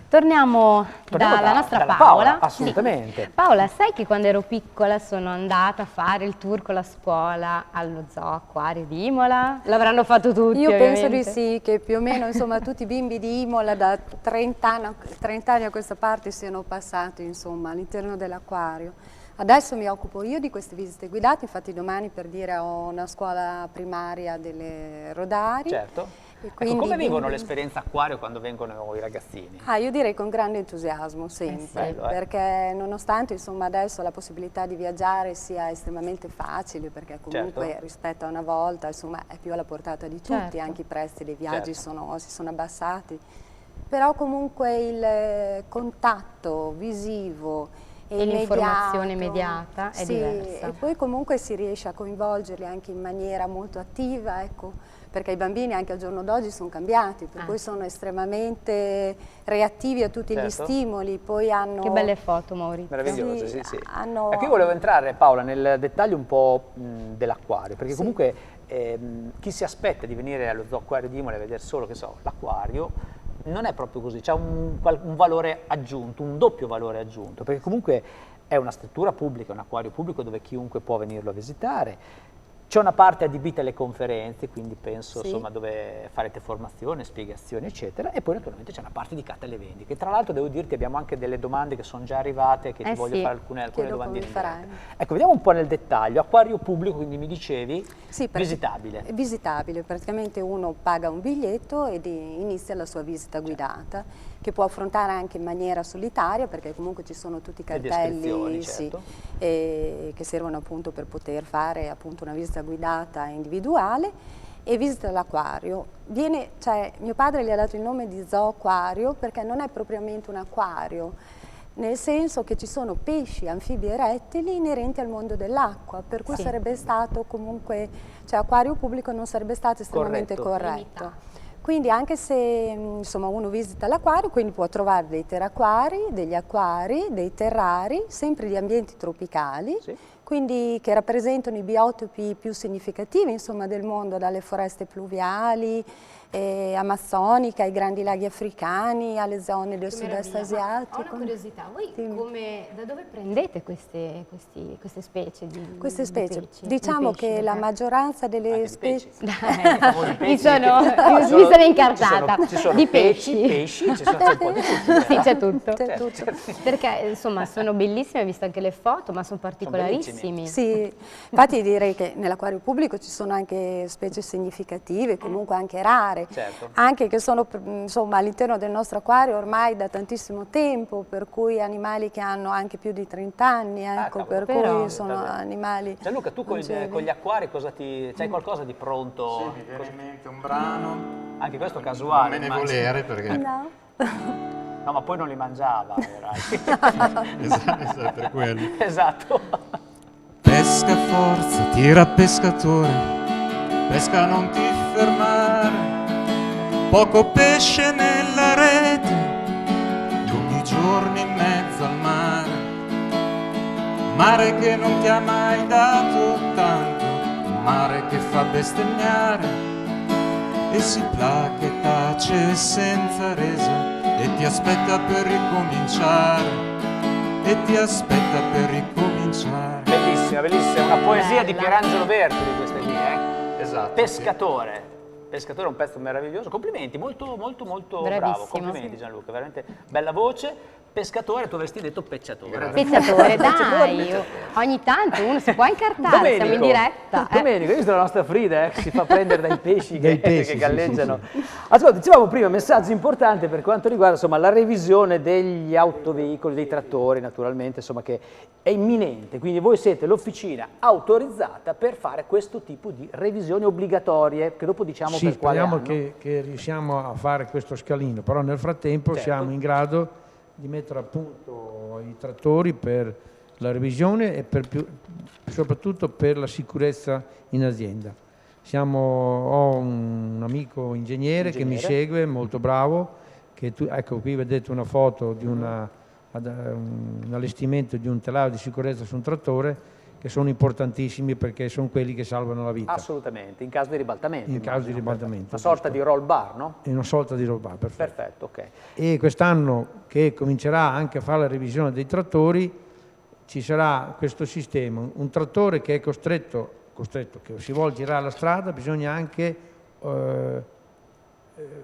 Torniamo dalla da- nostra dalla Paola. Paola, assolutamente. Sì. Paola, sai che quando ero piccola sono andata a fare il tour con la scuola allo Zoo Acquario di Imola? L'avranno fatto tutti, Io penso di ovviamente. sì, che più o meno insomma, tutti i bimbi di Imola da 30 anni a questa parte siano passati insomma, all'interno dell'acquario. Adesso mi occupo io di queste visite guidate, infatti domani per dire ho una scuola primaria delle Rodari. Certo. E Ecco, quindi come vivono bimbi- l'esperienza acquario quando vengono i ragazzini? Io direi con grande entusiasmo sempre, Bello, perché nonostante insomma, adesso la possibilità di viaggiare sia estremamente facile, perché comunque Certo. rispetto a una volta insomma, è più alla portata di tutti, Certo. anche i prezzi dei viaggi Certo. si sono abbassati, però comunque il contatto visivo E l'informazione immediato, immediata è sì, diversa. e poi comunque si riesce a coinvolgerli anche in maniera molto attiva, ecco, perché i bambini anche al giorno d'oggi sono cambiati, per cui sono estremamente reattivi a tutti gli Certo. stimoli, poi hanno... Che belle foto, Maurizio. Meraviglioso, Sì, sì, sì. hanno- Ecco, io volevo entrare, Paola, nel dettaglio un po' dell'acquario, perché comunque chi si aspetta di venire allo Zoo Acquario di Imola e vedere solo, che so, l'acquario, non è proprio così, c'è un valore aggiunto, un doppio valore aggiunto, perché comunque è una struttura pubblica, un acquario pubblico dove chiunque può venirlo a visitare. C'è una parte adibita alle conferenze, quindi penso Sì. insomma, dove farete formazione, spiegazioni, eccetera, e poi naturalmente c'è una parte dedicata alle vendite. Tra l'altro devo dirti abbiamo anche delle domande che sono già arrivate, che ti voglio sì. fare alcune Che dopo domandine. mi farai. Ecco, vediamo un po' nel dettaglio. Acquario pubblico, quindi mi dicevi, Sì, visitabile. È visitabile, praticamente uno paga un biglietto ed inizia la sua visita guidata, che può affrontare anche in maniera solitaria, perché comunque ci sono tutti i Le descrizioni, cartelli certo. che servono appunto per poter fare appunto una visita guidata individuale e visita l'acquario. Mio padre gli ha dato il nome di Zoo Acquario perché non è propriamente un acquario, nel senso che ci sono pesci, anfibi e rettili inerenti al mondo dell'acqua, per cui sarebbe stato comunque, acquario pubblico non sarebbe stato estremamente corretto. Quindi anche se insomma, uno visita l'acquario, quindi può trovare dei terraquari, degli acquari, dei terrari, sempre di ambienti tropicali, quindi che rappresentano i biotopi più significativi insomma, del mondo, dalle foreste pluviali, amazzoniche, ai grandi laghi africani, alle zone del sud-est asiatico. Ho una curiosità, voi Dimmi. da dove prendete queste specie di Queste specie, pesci? diciamo Di pesci, che la perché- maggioranza Anche delle di specie... Mi sono incartata. Ci sono Di pesci, ci sono c'è un po' di tutto. Sì, c'è tutto. C'è tutto. Perché insomma sono bellissime, ho visto anche le foto, ma sono particolarissimi. Sì, infatti direi che nell'acquario pubblico ci sono anche specie significative, comunque anche rare, particolare, Certo. anche che sono insomma all'interno del nostro acquario ormai da tantissimo tempo, per cui animali che hanno anche più di 30 anni, ecco, cavolo, per però- cui sono animali... Gianluca, tu con gli acquari cosa c'hai qualcosa di pronto? Sì, mi viene in mente un brano, Anche questo non casuale. me ne immagino. volere perché... No? No, ma poi non li mangiava, vedrai. esatto, per quello. Esatto. Pesca forza, tira pescatore, pesca non ti fermare, poco pesce nella rete, lunghi giorni in mezzo al mare, mare che non ti ha mai dato tanto, mare che fa bestemmiare, e si placa e tace senza resa, e ti aspetta per ricominciare, e ti aspetta per ricominciare. Bellissima, bellissima. Una poesia di Bella. Pierangelo Berti di queste qui, Esatto. Pescatore. Pescatore è un pezzo meraviglioso. Complimenti, molto molto molto bravo. Bravissimo, Complimenti sì. Gianluca, veramente bella voce. Pescatore, tu avresti detto pecciatore. Pezzatore, dai, ogni tanto uno si può incartare, siamo in diretta. Domenico, hai visto la nostra Frida che si fa prendere dai pesci Dai pesci, che sì, galleggiano. Ascolta, dicevamo prima, messaggio importante per quanto riguarda insomma, la revisione degli autoveicoli, dei trattori naturalmente, insomma, che è imminente, quindi voi siete l'officina autorizzata per fare questo tipo di revisioni obbligatorie, che dopo diciamo Sì, per quale speriamo anno. che riusciamo a fare questo scalino, però nel frattempo Certo. siamo in grado di mettere a punto i trattori per la revisione e soprattutto per la sicurezza in azienda. Ho un amico ingegnere che mi segue, molto bravo, ecco qui vedete una foto di un allestimento di un telaio di sicurezza su un trattore, che sono importantissimi perché sono quelli che salvano la vita. Assolutamente, in caso di ribaltamento. In caso di immagino. ribaltamento, Una sorta giusto. di roll bar, no? È una sorta di roba, perfetto. Perfetto, ok. E quest'anno che comincerà anche a fare la revisione dei trattori, ci sarà questo sistema. Un trattore che è costretto che si vuole girare la strada, bisogna anche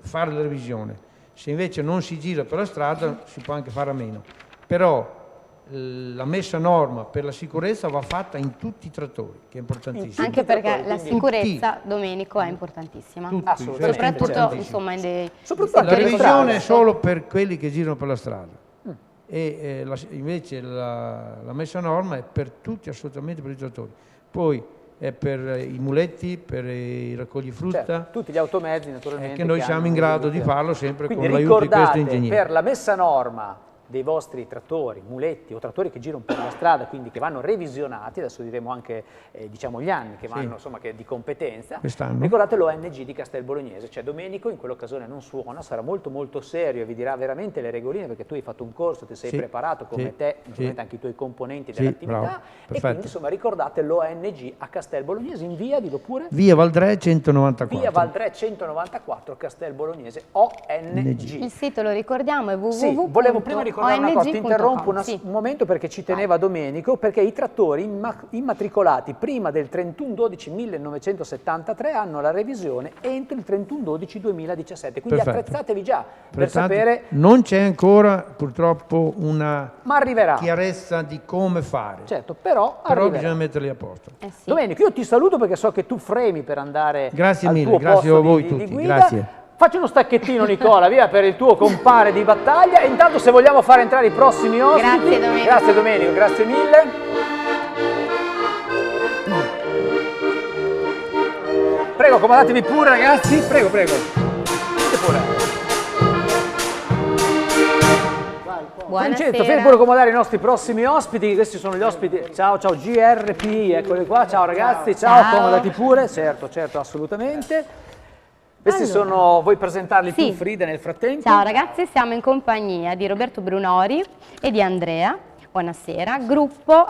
fare la revisione. Se invece non si gira per la strada si può anche fare a meno. Però la messa a norma per la sicurezza va fatta in tutti i trattori, che è importantissimo. Anche perché la Quindi sicurezza, Domenico, è importantissima. Tutti, Assolutamente. Soprattutto importantissimo. insomma in dei Soprattutto La anche in revisione strada. è solo per quelli che girano per la strada. Invece la messa a norma è per tutti, assolutamente per i trattori. Poi è per i muletti, per i raccogli-frutta, Certo, tutti gli automezzi naturalmente. che noi siamo hanno in grado un di farlo sempre Quindi con l'aiuto di questo ricordate, ingegnere. per la messa a norma dei vostri trattori, muletti o trattori che girano per la strada, quindi che vanno revisionati, adesso diremo anche diciamo gli anni che vanno insomma che di competenza, Quest'anno. ricordate l'ONG di Castel Bolognese, cioè Domenico in quell'occasione non suona, sarà molto molto serio e vi dirà veramente le regoline perché tu hai fatto un corso, ti sei Sì, preparato come sì, te, sì. naturalmente anche i tuoi componenti Sì, dell'attività bravo, e perfetto. quindi insomma ricordate l'ONG a Castel Bolognese in via, dillo pure, Via Valdre 194. via Valdre 194 Castel Bolognese ONG. Il sito lo ricordiamo è Sì, volevo prima ricordare una cosa, ti interrompo sì. un momento perché ci teneva Domenico, perché i trattori immatricolati prima del 31/12/1973 hanno la revisione entro il 31/12/2017, quindi Perfetto. attrezzatevi già per Apprezzate. sapere, Non c'è ancora purtroppo una ma arriverà. chiarezza di come fare, Certo, però però arriverà. bisogna metterli a posto. Eh sì. Domenico, io ti saluto perché so che tu fremi per andare Grazie al mille, tuo grazie posto a voi di tutti, guida. grazie. Facci uno stacchettino Nicola, via, per il tuo compare di battaglia e intanto se vogliamo fare entrare i prossimi ospiti. Grazie, Domenico. Grazie Domenico, grazie mille. Prego, accomodatevi pure ragazzi, prego, prego. Dite pure. Francesco, fai pure accomodare i nostri prossimi ospiti, questi sono gli ospiti, ciao ciao GRP, eccoli qua, ciao ragazzi, ciao, Ciao. accomodati pure, certo, certo, assolutamente. Questi Allora. sono, vuoi presentarli Sì. tu Frida nel frattempo? Ciao ragazzi, siamo in compagnia di Roberto Brunori e di Andrea. Buonasera. Gruppo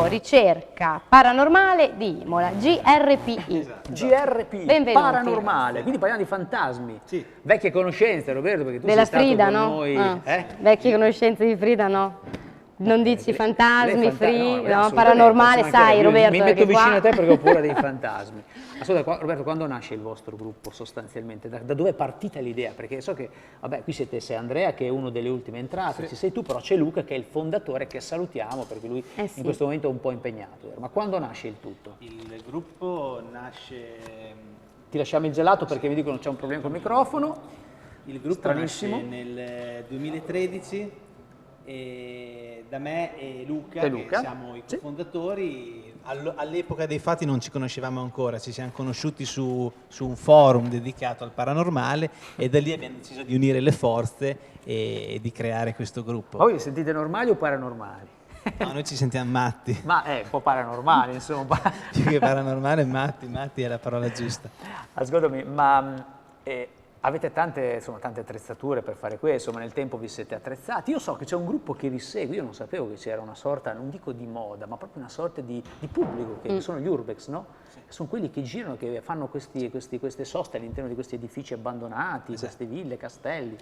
Ricerca Paranormale di Imola, GRPI. GRP, Benvenuti. paranormale, quindi parliamo di fantasmi. Vecchie conoscenze Roberto, perché tu Della sei stato Frida, con no? noi. Vecchie conoscenze di Frida, no? Non dici fantasmi, Lei free, assolutamente, no, paranormale, sono anche sai io Roberto. mi metto perché vicino qua- a te perché ho paura dei fantasmi. Ascolta, Roberto, quando nasce il vostro gruppo sostanzialmente? Da dove è partita l'idea? Perché so che, vabbè, qui sei Andrea che è uno delle ultime entrate, ci sei tu, però c'è Luca che è il fondatore che salutiamo perché lui sì. in questo momento è un po' impegnato. Ma quando nasce il tutto? Il gruppo nasce Ti lasciamo il gelato perché mi dicono che c'è un problema col microfono. Il gruppo Stranissimo. nasce nel 2013 e da me e Luca, che siamo i cofondatori. All'epoca dei fatti non ci conoscevamo ancora, ci siamo conosciuti su un forum dedicato al paranormale e da lì abbiamo deciso di unire le forze e di creare questo gruppo. Voi vi sentite normali o paranormali? No, noi ci sentiamo matti. Ma è un po' paranormali, insomma. Più che paranormale, matti è la parola giusta. Ascoltami, ma avete tante attrezzature per fare questo, insomma nel tempo vi siete attrezzati. Io so che c'è un gruppo che vi segue, io non sapevo che c'era una sorta, non dico di moda, ma proprio una sorta di pubblico, che sono gli Urbex, no? Sono quelli che girano, che fanno queste soste all'interno di questi edifici abbandonati, queste ville, castelli.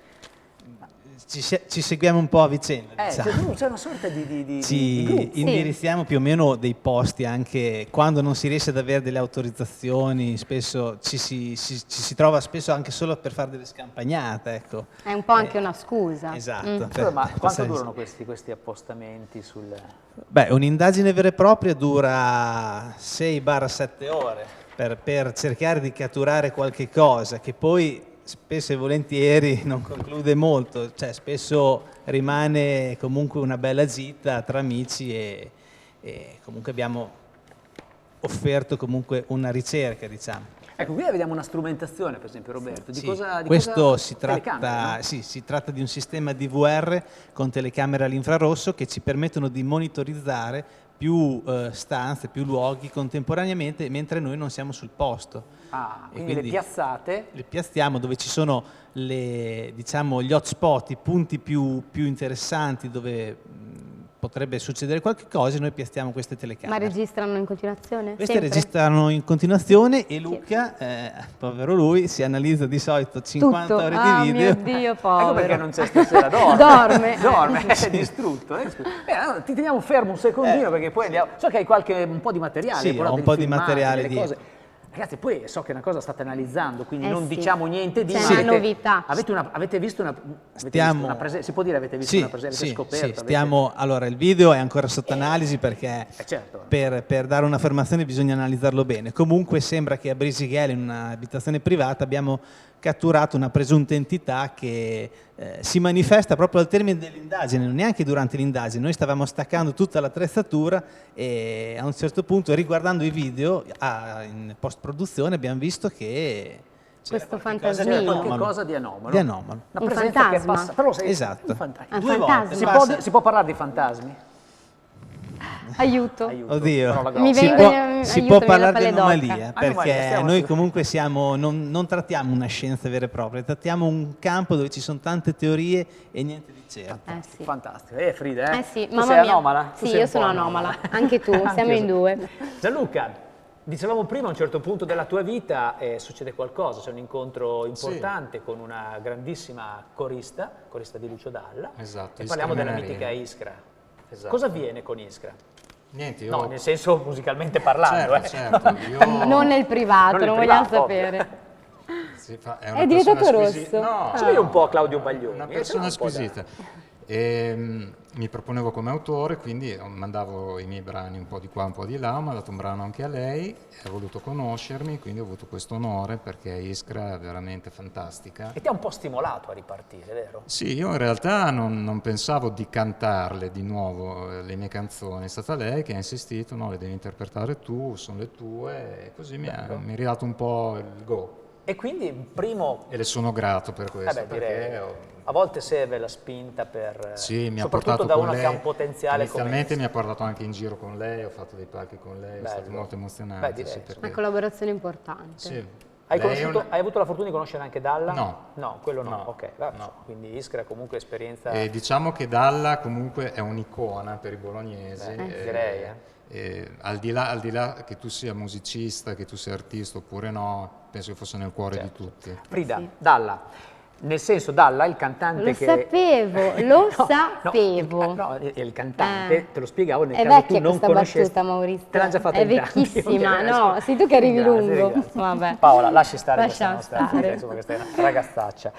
Ci seguiamo un po' a vicenda, diciamo. C'è una sorta di Ci gruppo. indirizziamo più o meno dei posti anche quando non si riesce ad avere delle autorizzazioni, spesso ci si trova spesso anche solo per fare delle scampagnate, ecco. È un po' anche una scusa. Esatto. Ma quanto durano questi appostamenti sul... Beh, un'indagine vera e propria dura 6-7 ore per cercare di catturare qualche cosa che poi spesso e volentieri non conclude molto, cioè spesso rimane comunque una bella gita tra amici e comunque abbiamo offerto comunque una ricerca, diciamo. Ecco, qui vediamo una strumentazione, per esempio, Roberto. Si tratta di un sistema DVR con telecamere all'infrarosso che ci permettono di monitorizzare più stanze, più luoghi contemporaneamente mentre noi non siamo sul posto. Quindi le piazzate? Le piazziamo dove ci sono gli hotspot, i punti più interessanti dove potrebbe succedere qualche cosa e noi piazziamo queste telecamere. Ma registrano in continuazione? Queste Sempre? registrano in continuazione e Luca, povero lui, si analizza di solito 50 ore di video. Mio Dio, povero. Ecco perché non c'è stasera, dorme. Dorme, è distrutto. Allora, ti teniamo fermo un secondino perché poi andiamo... So che hai un po' di materiale. Sì, ho un po' di materiale dietro. Ragazzi, poi so che è una cosa state analizzando, quindi non diciamo niente di... C'è una novità. Avete visto una presenza? Si può dire avete visto una presenza? Avete scoperto? Allora, il video è ancora sotto analisi perché certo. per dare un'affermazione bisogna analizzarlo bene. Comunque sembra che a Brisighella, in un'abitazione privata, abbiamo catturato una presunta entità che si manifesta proprio al termine dell'indagine, non neanche durante l'indagine. Noi stavamo staccando tutta l'attrezzatura e a un certo punto, riguardando i video in post-produzione, abbiamo visto che questo C'era fantasmino. qualcosa di anomalo. Di anomalo. Una Un presenza che fantasma. passa. Però Esatto. Un Due fantasma. volte. Si può parlare di fantasmi? Aiuto. Oddio, Parola Mi grossa. vengono- si aiutami, può parlare la di pelle d'oca. anomalia perché stiamo noi su- comunque non trattiamo una scienza vera e propria, trattiamo un campo dove ci sono tante teorie e niente di certo. Sì. Fantastico. Frida, Eh sì, tu mamma sei mia. anomala? Tu Sì, sei io un po' sono anomala. Anche tu, siamo Anch'io in sono. due. Gianluca, dicevamo prima, a un certo punto della tua vita succede qualcosa, c'è un incontro importante con una grandissima corista di Lucio Dalla. Esatto, E parliamo Iskra della Menarini. mitica Iskra. Esatto. Cosa avviene con Iskra? Niente, io... No, nel senso musicalmente parlando. Certo, io... Non nel privato, Non nel non vogliamo privato, sapere. È È diventato squisita. rosso. No, Somiglia un po' a Claudio Baglioni. una ce l'ha persona un po' da- squisita. Mi proponevo come autore, quindi mandavo i miei brani un po' di qua, un po' di là, ho mandato un brano anche a lei, ha voluto conoscermi, quindi ho avuto questo onore perché Iskra è veramente fantastica. E ti ha un po' stimolato a ripartire, vero? Sì, io in realtà non pensavo di cantarle di nuovo le mie canzoni, è stata lei che ha insistito, no, le devi interpretare tu, sono le tue, e così mi ha ridato un po' il go. E quindi il primo... E le sono grato per questo, direi. perché A volte serve la spinta per... sì, mi ha soprattutto portato da con uno lei. che ha un potenziale come Inizialmente mi ha portato anche in giro con lei, ho fatto dei palchi con lei, è stato molto emozionante. Beh, direi. Sì, perché... Una collaborazione importante. Sì. Hai, Lei è hai avuto la fortuna di conoscere anche Dalla? No. No, quello no. No. Ok, No. quindi Iskra comunque esperienza... E diciamo che Dalla comunque è un'icona per i bolognesi. direi. Al di là che tu sia musicista, che tu sia artista oppure no, penso che fosse nel cuore di tutti. Frida, Sì. Dalla. Nel senso, Dalla, il cantante Lo che... sapevo, lo sapevo. No, il cantante, te lo spiegavo nel È caso tu vecchia non questa conoscessi... battuta, Maurizio. Te l'hanno già fatta È in tanti, vecchissima, quindi no, adesso- sei tu che arrivi Ringrazio, lungo. ringrazio. Vabbè. Paola, lasci stare Lasciamo questa nostra stare. figlia, insomma, questa è una ragazzaccia.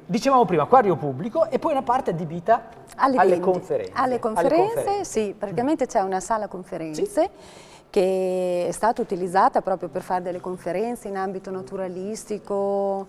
Dicevamo prima, acquario pubblico e poi una parte adibita alle vendite. conferenze. Alle conferenze, sì, praticamente c'è una sala conferenze che è stata utilizzata proprio per fare delle conferenze in ambito naturalistico,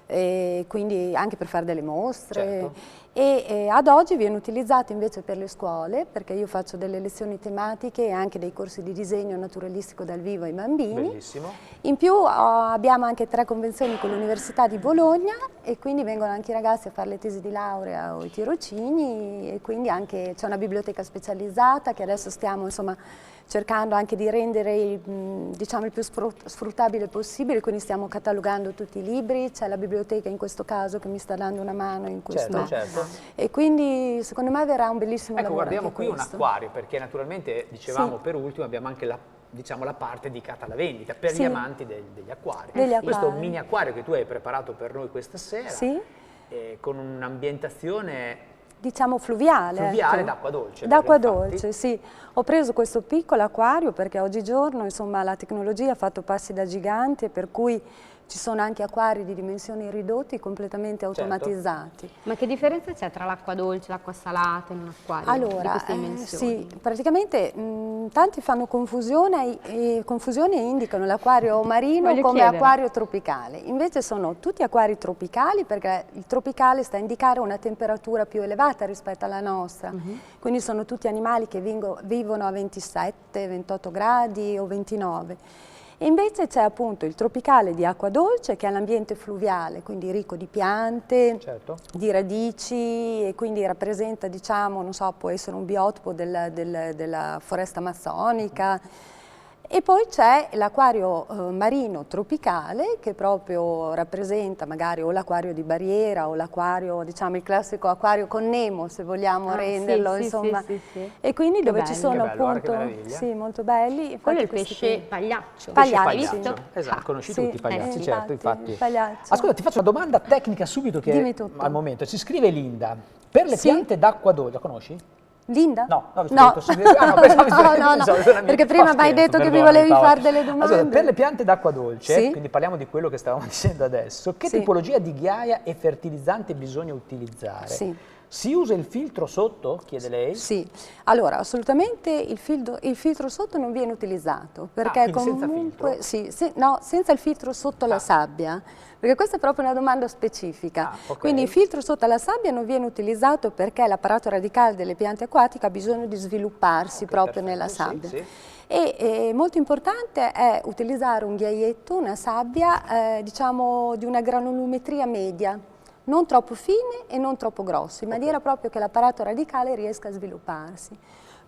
e quindi anche per fare delle mostre. Certo. E ad oggi viene utilizzato invece per le scuole, perché io faccio delle lezioni tematiche e anche dei corsi di disegno naturalistico dal vivo ai bambini. Bellissimo. In più abbiamo anche 3 convenzioni con l'Università di Bologna e quindi vengono anche i ragazzi a fare le tesi di laurea o i tirocini, e quindi anche c'è una biblioteca specializzata che adesso stiamo insomma cercando anche di rendere diciamo, il più sfruttabile possibile, quindi stiamo catalogando tutti i libri, c'è la biblioteca in questo caso che mi sta dando una mano in questo. Certo. E quindi secondo me verrà un bellissimo lavoro. Guardiamo anche qui questo. un acquario, perché naturalmente dicevamo per ultimo abbiamo anche la, diciamo, la parte dedicata alla vendita per gli amanti degli acquari. Questo mini acquario che tu hai preparato per noi questa sera, con un'ambientazione diciamo fluviale, ecco. d'acqua dolce. D'acqua dolce, sì. Ho preso questo piccolo acquario perché oggigiorno insomma la tecnologia ha fatto passi da gigante, per cui ci sono anche acquari di dimensioni ridotte completamente automatizzati. Ma che differenza c'è tra l'acqua dolce e l'acqua salata in un acquario allora, di queste dimensioni? Sì, praticamente tanti fanno confusione e indicano l'acquario marino come acquario tropicale. Invece sono tutti acquari tropicali, perché il tropicale sta a indicare una temperatura più elevata rispetto alla nostra. Quindi sono tutti animali che vivono a 27, 28 gradi o 29. E invece c'è appunto il tropicale di acqua dolce che è l'ambiente fluviale, quindi ricco di piante, di radici, e quindi rappresenta, diciamo, non so, può essere un biotopo della foresta amazzonica. E poi c'è l'acquario marino tropicale che proprio rappresenta magari o l'acquario di barriera o l'acquario, diciamo il classico acquario con Nemo, se vogliamo renderlo, insomma. E quindi dove ci sono appunto, molto belli. Quello è il pesce pagliaccio. Pagliaccio. Esatto, conosci tutti i pagliacci, certo, infatti. Pagliaccio. Ascolta, ti faccio una domanda tecnica subito che al momento ci scrive Linda. Per le piante d'acqua dolce, la conosci? Linda? No, perché prima mi hai detto che mi volevi fare delle domande. Allora, per le piante d'acqua dolce, quindi parliamo di quello che stavamo dicendo adesso, che tipologia di ghiaia e fertilizzante bisogna utilizzare? Si usa il filtro sotto? Chiede lei. Sì, allora assolutamente il filtro sotto non viene utilizzato, perché comunque senza il filtro sotto la sabbia, perché questa è proprio una domanda specifica. Quindi il filtro sotto la sabbia non viene utilizzato perché l'apparato radicale delle piante acquatiche ha bisogno di svilupparsi proprio nella sabbia. E molto importante è utilizzare un ghiaietto, una sabbia diciamo di una granulometria media, non troppo fine e non troppo grosso, in maniera proprio che l'apparato radicale riesca a svilupparsi.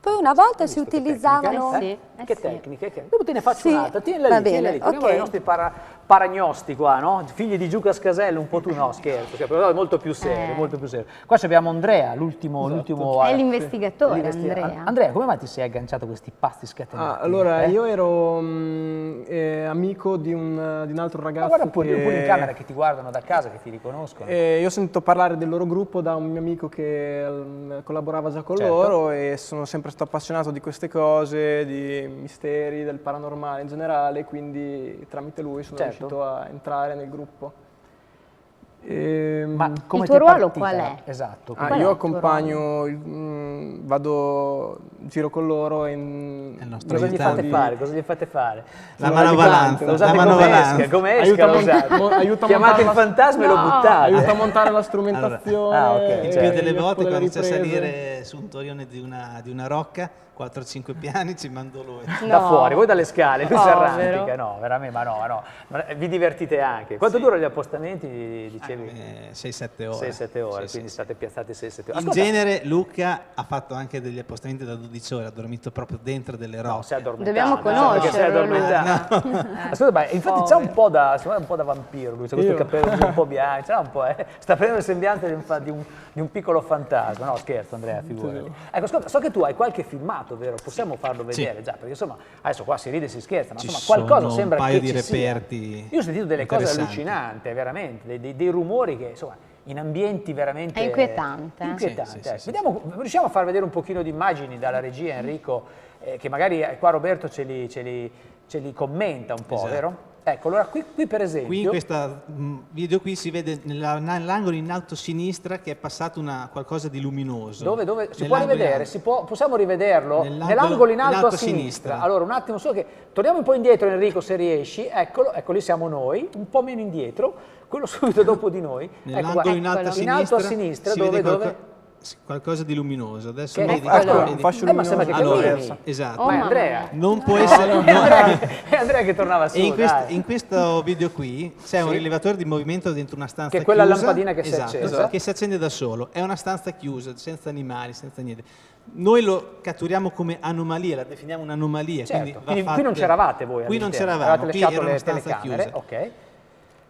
Poi una volta si utilizzavano... Che tecniche? Dopo te ne faccio un'altra, tienila lì, torniamo ai nostri paragnosti qua, no? Figli di Giuca Scasello, un po' tu, no, scherzo, però è molto più serio, molto più serio. Qua abbiamo Andrea, l'ultimo... È l'investigatore, Andrea. Andrea, come mai ti sei agganciato a questi pasti scatenati? Allora, io ero amico di un altro ragazzo. Ma guarda pure in camera che ti guardano da casa, che ti riconoscono. Io ho sentito parlare del loro gruppo da un mio amico che collaborava già con loro, e sono sempre stato appassionato di queste cose, di misteri, del paranormale in generale, quindi tramite lui sono riuscito a entrare nel gruppo. Ma come il tuo ruolo qual è? Esatto. Io accompagno, giro con loro cosa gli fate fare? Cosa gli fate fare? La manovalanza. Usate come esca, chiamate il fantasma e lo buttate. Aiuta a montare la strumentazione. Il più delle volte quando c'è a salire su un torione di una rocca, 4-5 piani, ci mando lui. Da fuori, voi dalle scale, lui si arranca. No, veramente, ma no. Vi divertite anche. Quanto durano gli appostamenti, dicevi? 6-7 ore. 6-7 ore, quindi state piazzati 6-7 ore. In genere Luca ha fatto anche degli appostamenti da 12 ore, ha dormito proprio dentro delle rocce. No, si è addormentato. Dobbiamo conoscerlo. Ascolta, ma infatti c'è un po' da vampiro lui, c'è questo capello un po' bianco, c'è un po', sta prendendo il sembiante di un piccolo fantasma. No, scherzo Andrea, figurati. Ecco, ascolta, so che tu hai qualche filmato, vero? Possiamo farlo vedere già, perché insomma, adesso qua si ride e si scherza, ma insomma qualcosa sembra che un paio di reperti. Io ho sentito delle cose allucinanti, veramente, dei rumori che insomma in ambienti veramente... È inquietante. Vediamo, riusciamo a far vedere un pochino di immagini dalla regia, Enrico, che magari qua Roberto ce li commenta un po', vero? Ecco, allora qui per esempio... Qui in questo video qui si vede nell'angolo in alto a sinistra che è passato qualcosa di luminoso. Dove? Si può rivedere? Possiamo rivederlo? Nell'angolo in alto a sinistra. Allora, un attimo solo che... Torniamo un po' indietro, Enrico, se riesci. Eccolo, ecco lì siamo noi, un po' meno indietro, quello subito dopo di noi. Nell'angolo in alto a sinistra, dove? Qualcosa di luminoso. Adesso vedi, un fascio luminoso. Ma sembra che allora, esatto. Ma è Andrea. Non può essere... È Andrea che tornava su, in questo video qui c'è un rilevatore di movimento dentro una stanza chiusa. Che è quella chiusa, lampadina che si è accesa. Che si accende da solo. È una stanza chiusa, senza animali, senza niente. Noi lo catturiamo come anomalia, la definiamo un'anomalia. Certo. Quindi qui non c'eravate voi. Qui non c'eravamo, qui era una stanza chiusa. Ok.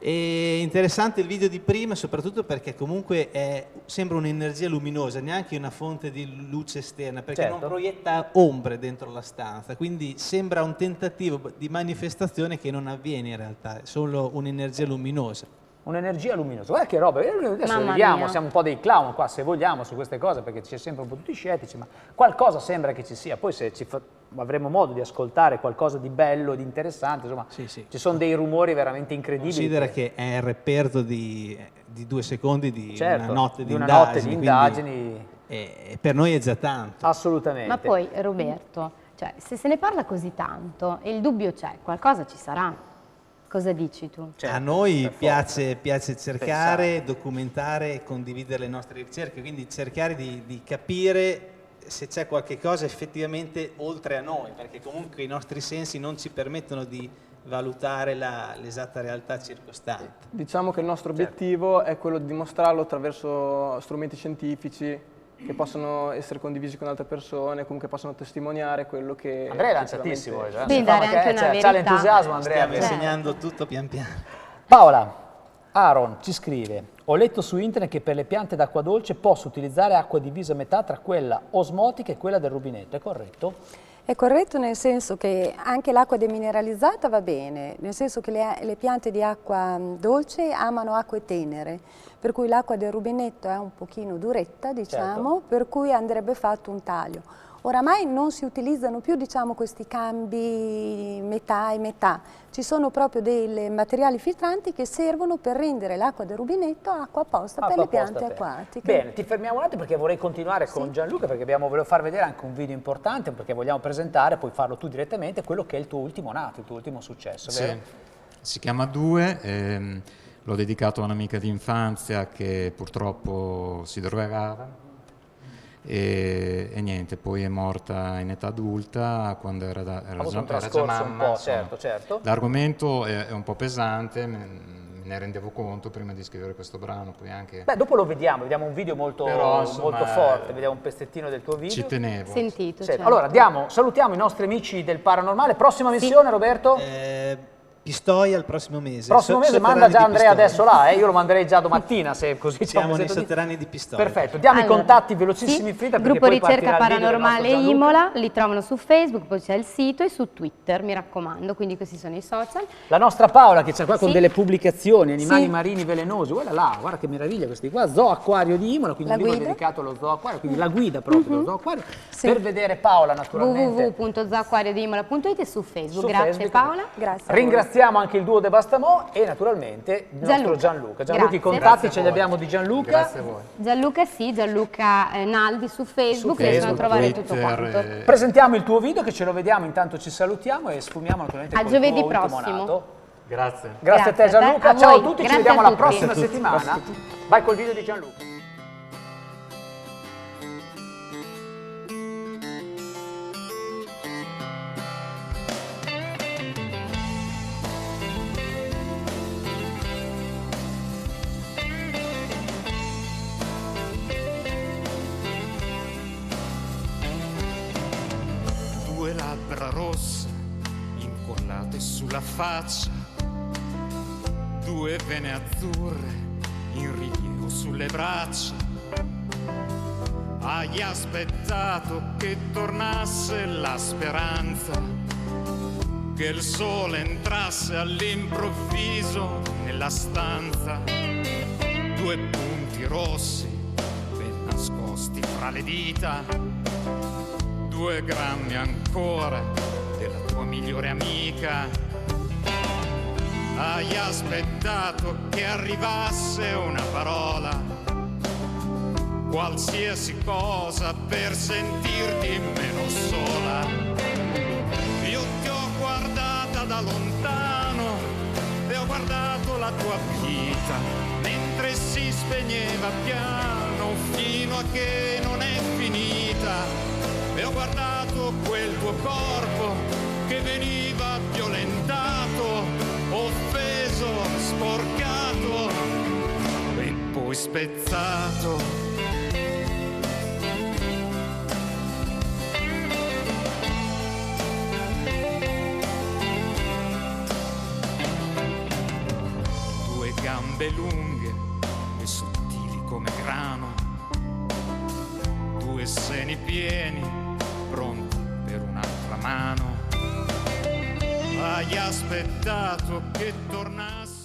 È interessante il video di prima, soprattutto perché comunque sembra un'energia luminosa, neanche una fonte di luce esterna, perché non proietta ombre dentro la stanza, quindi sembra un tentativo di manifestazione che non avviene in realtà, è solo un'energia luminosa. Un'energia luminosa, guarda che roba, adesso vediamo, siamo un po' dei clown qua se vogliamo su queste cose perché c'è sempre un po' tutti scettici, ma qualcosa sembra che ci sia, poi se avremo modo di ascoltare qualcosa di bello, di interessante, insomma ci sono dei rumori veramente incredibili. Considera che è il reperto di 2 secondi di certo, una notte di indagini. E per noi è già tanto. Assolutamente. Ma poi Roberto, cioè, se ne parla così tanto e il dubbio c'è, qualcosa ci sarà. Cosa dici tu? A noi piace cercare, documentare e condividere le nostre ricerche, quindi cercare di capire se c'è qualche cosa effettivamente oltre a noi, perché comunque i nostri sensi non ci permettono di valutare l'esatta realtà circostante. Diciamo che il nostro obiettivo è quello di dimostrarlo attraverso strumenti scientifici che possono essere condivisi con altre persone, comunque possono testimoniare quello che... Andrea è lanciatissimo, quindi dare anche una verità. C'ha l'entusiasmo, Andrea. Stiamo insegnando tutto pian piano. Paola, Aaron ci scrive: ho letto su internet che per le piante d'acqua dolce posso utilizzare acqua divisa a metà tra quella osmotica e quella del rubinetto, è corretto? È corretto nel senso che anche l'acqua demineralizzata va bene, nel senso che le piante di acqua dolce amano acque tenere, per cui l'acqua del rubinetto è un pochino duretta, diciamo, per cui andrebbe fatto un taglio. Oramai non si utilizzano più, diciamo, questi cambi metà e metà, ci sono proprio dei materiali filtranti che servono per rendere l'acqua del rubinetto acqua apposta per le piante acquatiche. Bene, ti fermiamo un attimo perché vorrei continuare con Gianluca, perché volevo far vedere anche un video importante, perché vogliamo presentare, puoi farlo tu direttamente, quello che è il tuo ultimo nato, il tuo ultimo successo, vero? Sì, si chiama Due, l'ho dedicato a un'amica di infanzia che purtroppo si drogava. E niente, poi è morta in età adulta quando era già mamma. Certo. L'argomento è un po' pesante, me ne rendevo conto prima di scrivere questo brano. Poi anche... Beh, dopo lo vediamo un video molto forte, vediamo un pezzettino del tuo video. Ci tenevo. Sentito, certo. Allora, salutiamo i nostri amici del Paranormale. Prossima missione, Roberto? Pistoia il prossimo mese. Prossimo mese manda già Andrea adesso là, io lo manderei già domattina se così. Siamo nei sotterranei di Pistoia. Perfetto, diamo i contatti velocissimi. Gruppo Ricerca Paranormale Imola, li trovano su Facebook, poi c'è il sito e su Twitter, mi raccomando, quindi questi sono i social. La nostra Paola che c'è qua con delle pubblicazioni, animali marini velenosi, guarda là, guarda che meraviglia questi qua, Zoo Acquario di Imola, quindi un libro dedicato allo Zoo Acquario, quindi la guida proprio dello Zoo Acquario. Per vedere Paola naturalmente www.zooacquariodimola.it e su Facebook. Grazie Paola. Grazie. Ringraziamo anche il duo De Bastamò e naturalmente il nostro Gianluca. Gianluca, i contatti ce li abbiamo di Gianluca. Grazie a voi. Gianluca Naldi su Facebook, riescono a trovare Twitter, tutto quanto. Presentiamo il tuo video che ce lo vediamo, intanto ci salutiamo e sfumiamo naturalmente A col giovedì tuo ultimo prossimo. nato. Grazie. Grazie a te Gianluca, a ciao a voi. tutti, ci Grazie vediamo a la tutti. prossima settimana. Vai col video di Gianluca. Due labbra rosse incollate sulla faccia, due vene azzurre in rilievo sulle braccia. Hai aspettato che tornasse la speranza, che il sole entrasse all'improvviso nella stanza. Due punti rossi ben nascosti fra le dita, 2 grammi ancora della tua migliore amica. Hai aspettato che arrivasse una parola, qualsiasi cosa per sentirti meno sola. Io ti ho guardata da lontano e ho guardato la tua vita mentre si spegneva piano fino a che non è finita, e ho guardato quel tuo corpo che veniva violentato, offeso, sporcato e poi spezzato. Gambe lunghe e sottili come grano, due seni pieni pronti per un'altra mano. Hai aspettato che tornasse